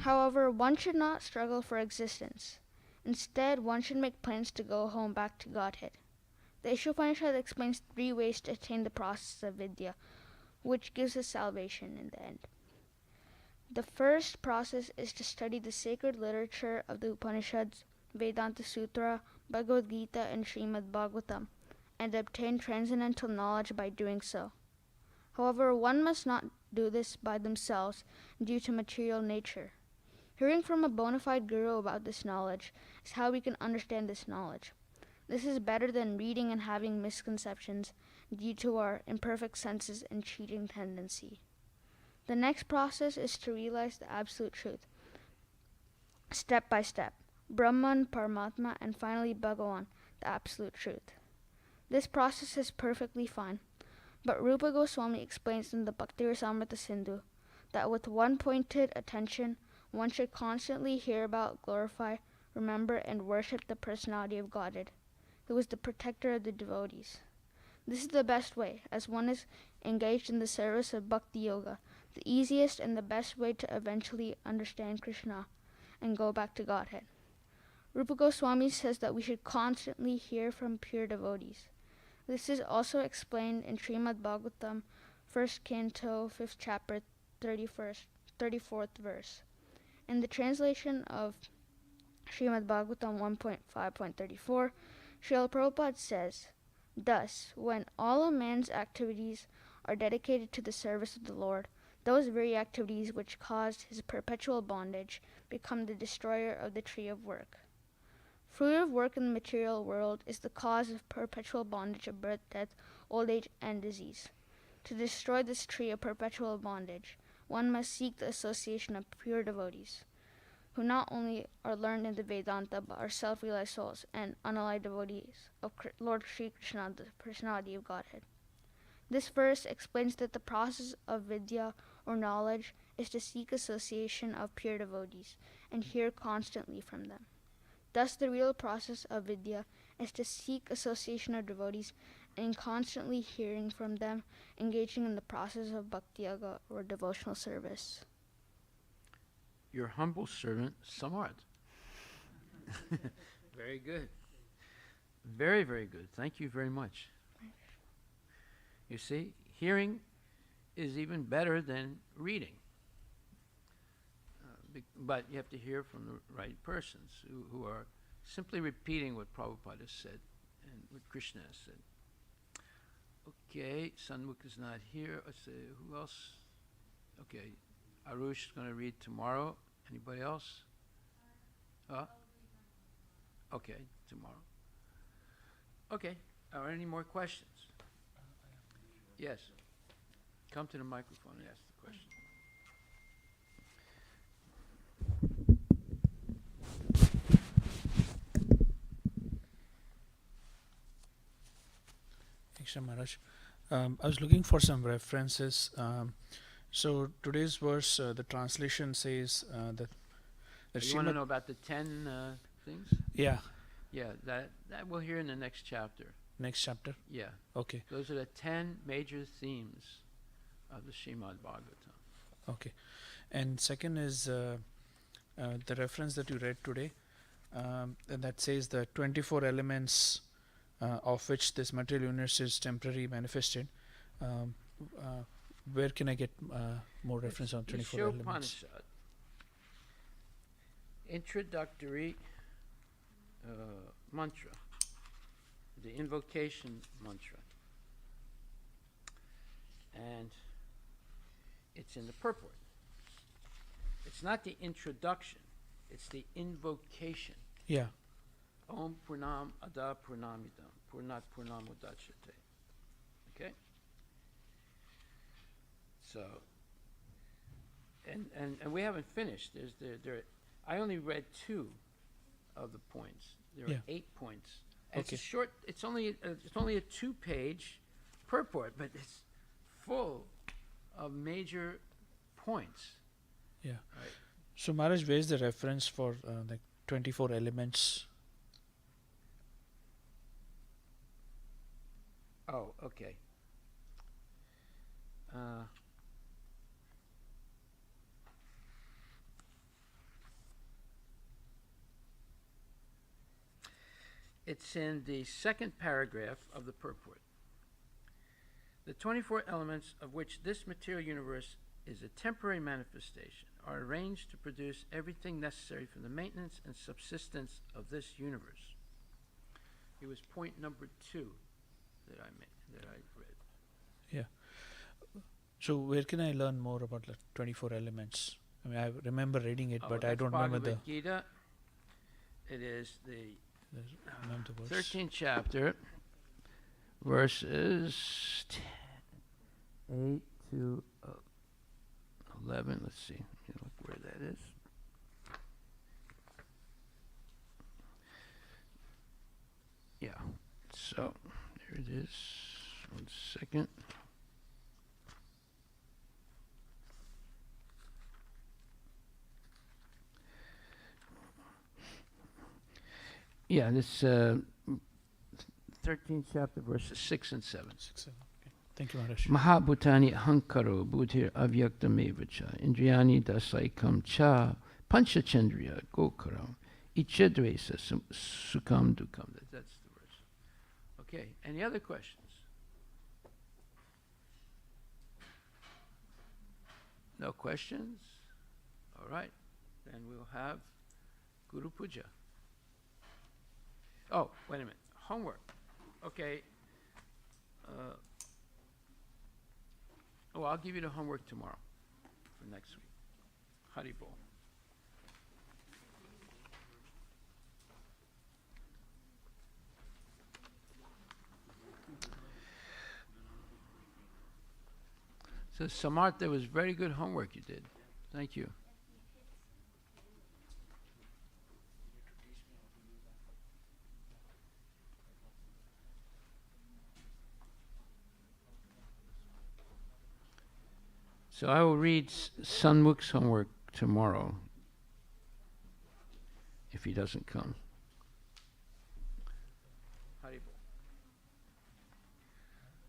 Speaker 4: However, one should not struggle for existence. Instead, one should make plans to go home back to Godhead. The Ishopanishad explains 3 ways to attain the process of vidya, which gives us salvation in the end. The first process is to study the sacred literature of the Upanishads, Vedanta Sutra, Bhagavad Gita, and Srimad Bhagavatam, and obtain transcendental knowledge by doing so. However, one must not do this by themselves due to material nature. Hearing from a bona fide guru about this knowledge is how we can understand this knowledge. This is better than reading and having misconceptions due to our imperfect senses and cheating tendency. The next process is to realize the absolute truth, step by step, Brahman, Paramatma, and finally Bhagavan, the absolute truth. This process is perfectly fine, but Rupa Goswami explains in the Bhakti Rasamrita Sindhu that with one pointed attention, one should constantly hear about, glorify, remember, and worship the personality of Godhead, who is the protector of the devotees. This is the best way, as one is engaged in the service of Bhakti Yoga, the easiest and the best way to eventually understand Krishna and go back to Godhead. Rupa Goswami says that we should constantly hear from pure devotees. This is also explained in Srimad Bhagavatam, 1st Canto, 5th chapter, 34th verse. In the translation of Srimad Bhagavatam 1.5.34, Srila Prabhupada says, "Thus, when all a man's activities are dedicated to the service of the Lord, those very activities which caused his perpetual bondage become the destroyer of the tree of work." Fruit of work in the material world is the cause of perpetual bondage of birth, death, old age, and disease. To destroy this tree of perpetual bondage, one must seek the association of pure devotees, who not only are learned in the Vedanta but are self-realized souls and unallied devotees of Lord Sri Krishna, the personality of Godhead. This verse explains that the process of vidya or knowledge is to seek association of pure devotees and hear constantly from them. Thus, the real process of Vidya is to seek association of devotees and constantly hearing from them, engaging in the process of bhakti yoga or devotional service.
Speaker 3: Your humble servant, Samart. Very good. Very, very good. Thank you very much. You see, hearing is even better than reading. But you have to hear from the right persons who are simply repeating what Prabhupada has said and what Krishna has said. Okay, Sanmukh is not here. Let's see, who else? Okay, Arush is going to read tomorrow. Anybody else? Okay, tomorrow. Okay, are any more questions? Yes. Come to the microphone and ask the question.
Speaker 5: Thanks, Maharaj. I was looking for some references. So today's verse, the translation says that
Speaker 3: You want to know about the 10 things?
Speaker 5: Yeah,
Speaker 3: Yeah, that we'll hear in the next chapter.
Speaker 5: next chapter.
Speaker 3: Yeah,
Speaker 5: Okay,
Speaker 3: those are the 10 major themes of the Srimad Bhagavatam.
Speaker 5: okay. And second is the reference that you read today, and that says the 24 elements of which this material universe is temporary manifested. Where can I get more reference on 24 elements?
Speaker 3: Upanishad. Introductory mantra, the invocation mantra. And it's in the purport. It's not the introduction, it's the invocation.
Speaker 5: Yeah,
Speaker 3: Om Purnam Ada Purnamidam Purnat Purnamudachyate. Okay? So, and we haven't finished. I only read 2 of the points. There
Speaker 5: Yeah.
Speaker 3: are 8 points. And
Speaker 5: Okay.
Speaker 3: It's a short. It's only a 2-page purport, but it's full of major points.
Speaker 5: yeah.
Speaker 3: Right.
Speaker 5: So Maharaj, where's the reference for like 24 elements?
Speaker 3: Oh, okay. It's in the second paragraph of the purport. The 24 elements of which this material universe is a temporary manifestation are arranged to produce everything necessary for the maintenance and subsistence of this universe. It was point number 2 that I read.
Speaker 5: Yeah. So where can I learn more about the 24 elements? I mean, I remember reading it, but I
Speaker 3: That's
Speaker 5: don't remember the,
Speaker 3: Bhagavad Gita. It is the
Speaker 5: remember the verse.
Speaker 3: 13th chapter, verses 8 to 11. Let's see. Let me look where that is. Yeah. So there it is. 1 second. Yeah, this 13th chapter, verses 6 and 7.
Speaker 5: 6, 7. Okay. Thank you, Maharaj.
Speaker 3: Mahabhutani hankaro buddhir avyaktamevacha indriyani dasaikam cha panchachandriya gokaram ichadvesa sukam dukam. That's the verse. Okay, any other questions? No questions? All right, then we'll have Guru Puja. Oh, wait a minute. Homework. Okay. I'll give you the homework tomorrow for next week. Hari Bol. So, Samarth, that was very good homework you did. Thank you. So So I will read Sunmuk's homework tomorrow, if he doesn't come.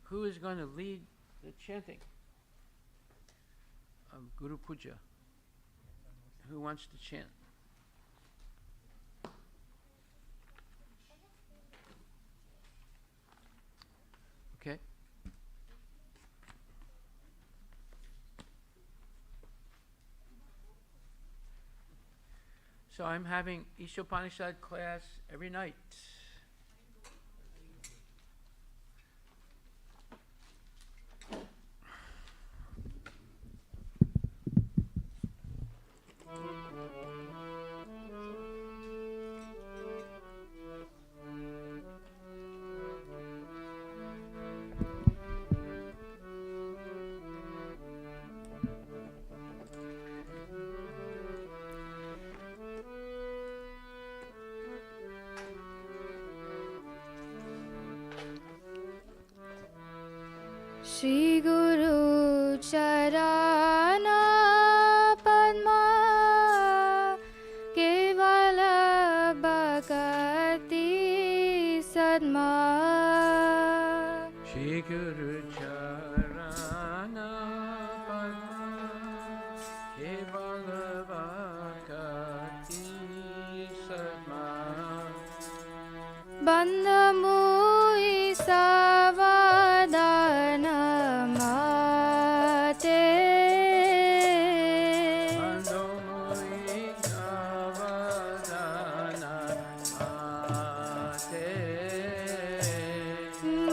Speaker 3: Who is going to lead the chanting of Guru Puja? Who wants to chant? Okay. So I'm having Ishopanishad class every night.
Speaker 6: Shri Guru Charana Padma Kevala Bhakati Sadma
Speaker 3: Shri Guru Charana Padma Kevala Bhakati Sadma
Speaker 6: Bandhamui Savadana Mate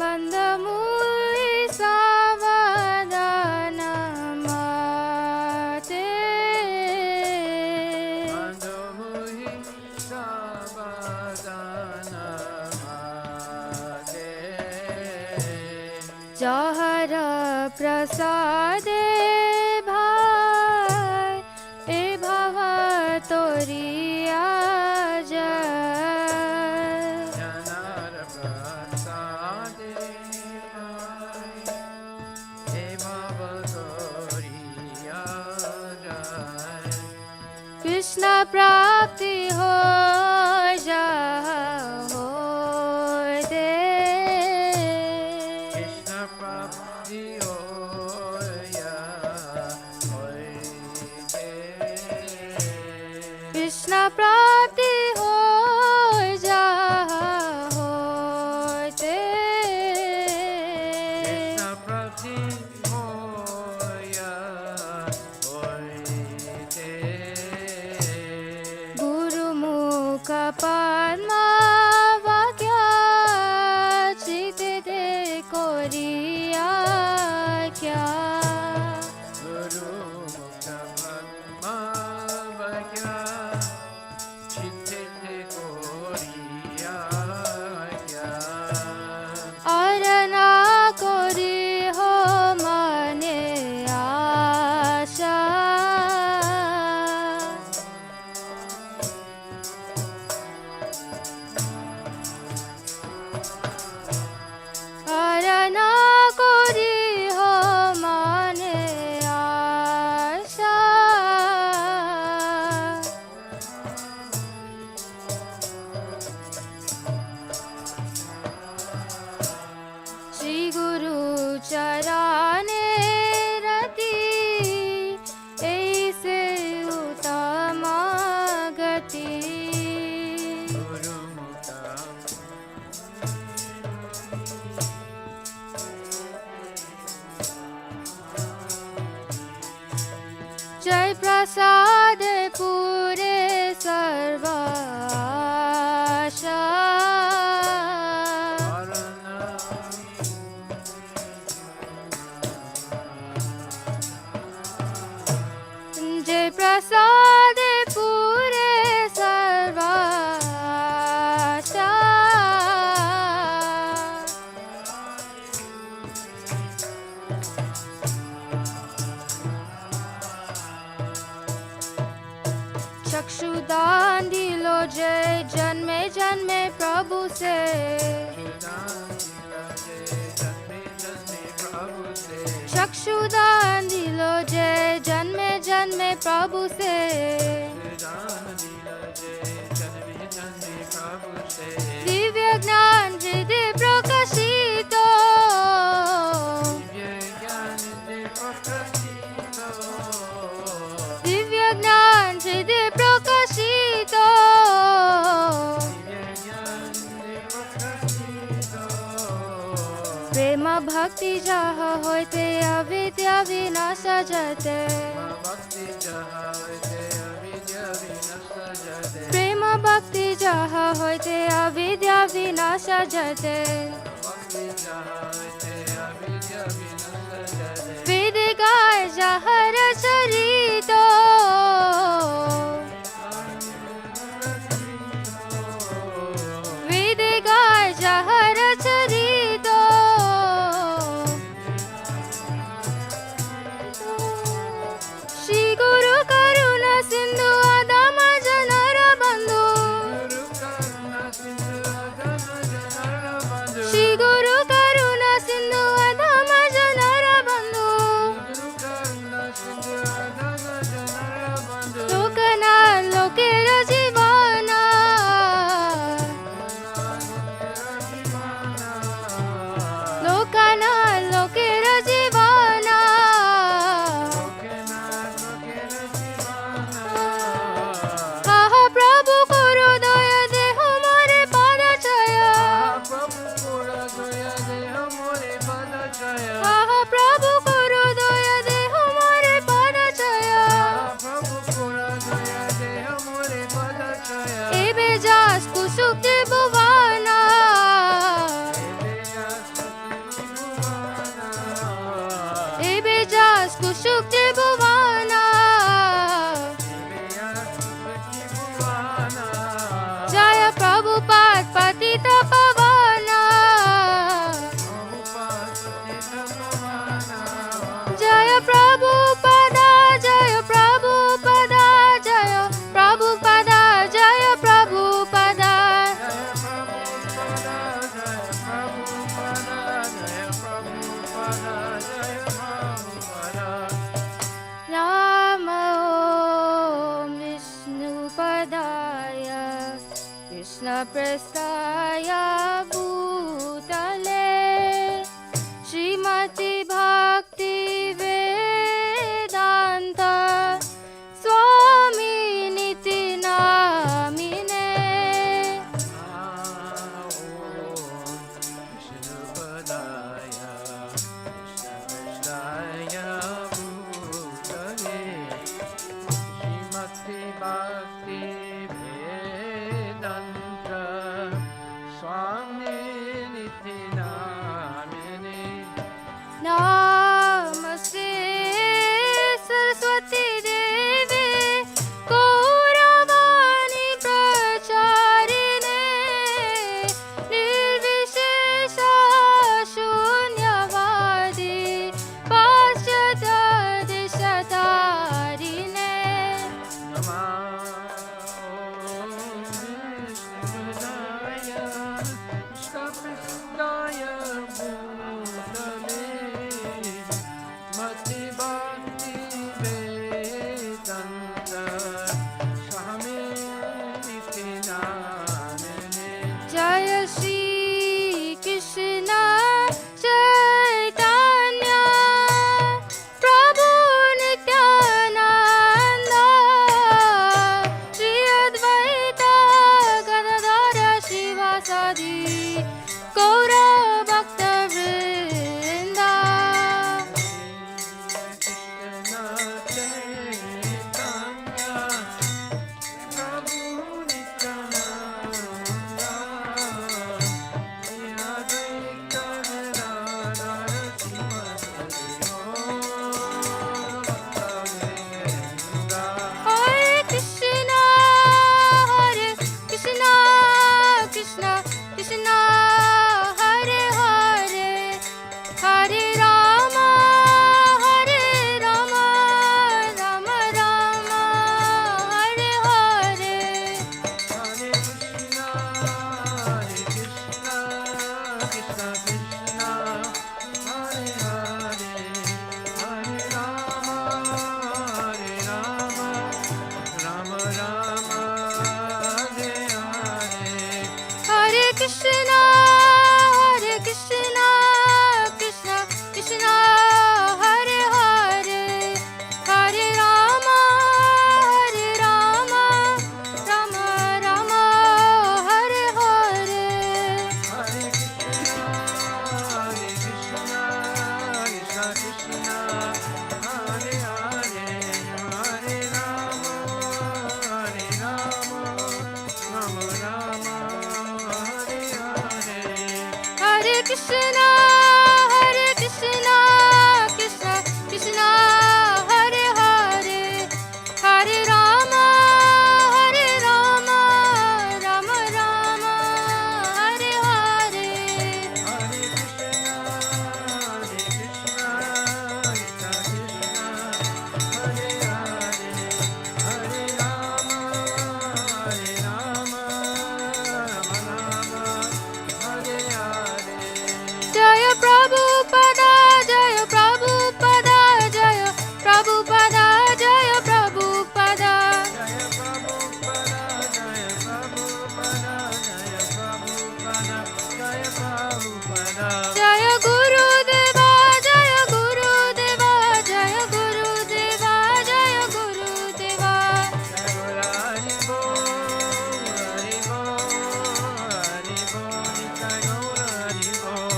Speaker 6: Bandhamui Savadana Mate Jahara Prasade Bhai E Bhava Toriya Jai Krishna Prapti ho ja ho de Krishna Prapti ho ja ho de Guru Mukha Padma Vakya Chite de Koriya Kya Arana Kori ho mane asha Arana Kori ho mane asha Shri Guru Charane Rati Aise Utama Gati Jai Prasad Pure Sarva Asha Jai Prasad Pure Sarva Asha चक्षुदान दिलो जय जन्मे जन्मे प्रभु से चक्षुदान दिलो जय जन्मे जन्मे प्रभु से दिव्य ज्ञान हृदय प्रकाशित दिव्य ज्ञान हृदय प्रकाशित प्रेम भक्ति जहा होते अविद्या विनाश जते प्रेम भक्ति जहा होते अविद्या विनाश जते वेद गाय जहर चरितो वेद गाय जहर चरितो श्री गुरु करुणा सिंधु आदम जनर बंधु श्री गुरु करुणा सिंधु आदम जनर बंधु लोकना लोकेर जीवना लोकना लोकेर जीवना आह प्रभु करो दया देह मोरे पद छाया आह प्रभु करो दया देह मोरे पद छाया एबे जास कुसुक त्रिभुवना एबे जास कुसुक त्रिभुवना जय प्रभुपाद पतित पावना जय प्रभुपदा जय प्रभुपदा जय प्रभुपदा जय प्रभुपदा राम ॐ विष्णुपदाय कृष्णप्रस्थाय भूतले श्रीमति भक्ति वेदांत स्वामी निति नामिने
Speaker 5: Swami
Speaker 6: Krishna, Hare Krishna, Krishna Krishna, Hare Hare, Hare Rama, Hare Rama, Rama Rama, Hare Hare. Jaya Prabhupada, Jaya Prabhupada, Jaya Prabhupada, Jaya Prabhupada. Jaya Guru Deva, Jaya Guru Deva, Jaya Guru Deva, Jaya Guru Deva.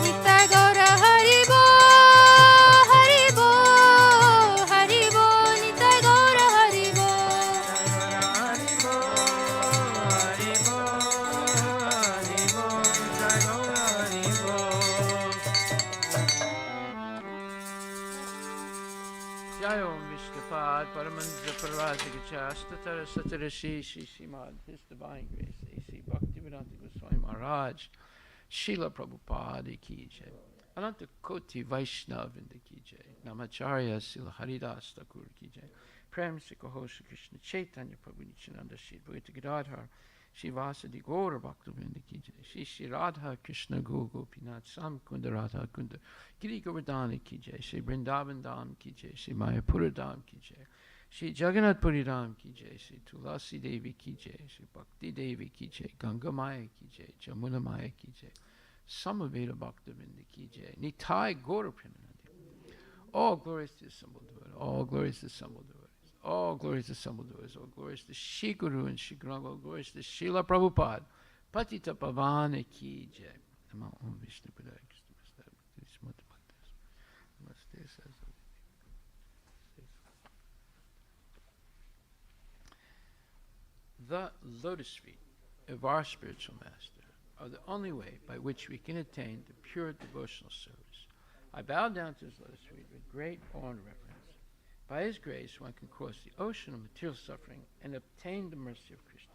Speaker 6: Nitai Gaura Hari Bo, Hari Bo, Hari Bo, Nitai Gaura Hari Bo.
Speaker 3: Jai Om Vishnupad, Paramananda Parvatigacha, Astatara Satara Shri Shimad, His Divine Grace, A.C. Bhaktivedanta Goswami Maharaj, Srila Prabhupada Ki Jai, Ananta Koti Vaishnavinda Ki Jai, Namacharya Sila Haridas Thakur Ki Jai, Prem Sikaho Shri Krishna Chaitanya Prabhu Nityananda Shri Bhagavata Gadadhar, Shri Vasadi Gaura Bhaktivinoda Ki Jai, Shri Shri Radha Krishna Gopinath Sam Kunda Radha Kunda, Giri Govardhana Ki Jai, Shri Vrindavan Dham Ki Jai, Shri Mayapura Dham Ki Jai, Shri Jagannath Puri Dham Ki Jai, Shri Tulasi Devi Ki Jai, Shri Bhakti Devi Ki Jai, Ganga Maya Ki Jai, Jamuna Maya Ki Jai, Samaveda Bhaktivinda Ki Jai, Nitai Gaura Premanandi. All glories to the assembled Lord, all glories to the assembled Lord. All glories to assembled doers, all glories to Shri Guru and Shri Guru, all glories to Srila Prabhupada, Patita Pavana Ki Jai. Namo Om Vishnu Padaya Krishna Prasthaya Bhakti Srimati Bhakti Namaste Saraswati. The lotus feet of our spiritual master are the only way by which we can attain the pure devotional service. I bow down to his lotus feet with great awe and reverence. By his grace, one can cross the ocean of material suffering and obtain the mercy of Krishna.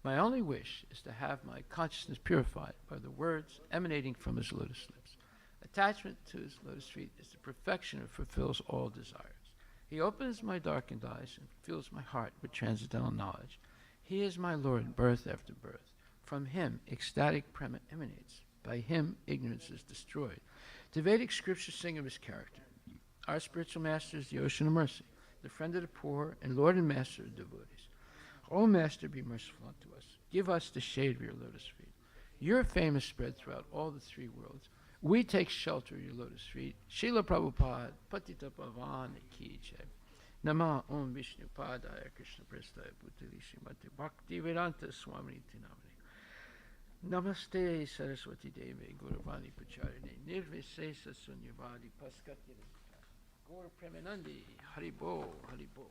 Speaker 3: My only wish is to have my consciousness purified by the words emanating from his lotus lips. Attachment to his lotus feet is the perfection that fulfills all desires. He opens my darkened eyes and fills my heart with transcendental knowledge. He is my Lord, birth after birth. From him, ecstatic prema emanates. By him, ignorance is destroyed. The Vedic scriptures sing of his character. Our spiritual master is the ocean of mercy, the friend of the poor, and Lord and master of devotees. O Master, be merciful unto us. Give us the shade of your lotus feet. Your fame is spread throughout all the three worlds. We take shelter of your lotus feet. Srila Prabhupada, Patita Pavana Ki Jai. Nama Om Vishnu Padaya Krishna Prasthaya Bhutali Srimati Bhakti Vedanta Swami Tinamani. Namaste Saraswati Devi Guruvani Pacharine Nirvisesa Sunyavadi Paskati Gaur Premanandi Haribo Haribo.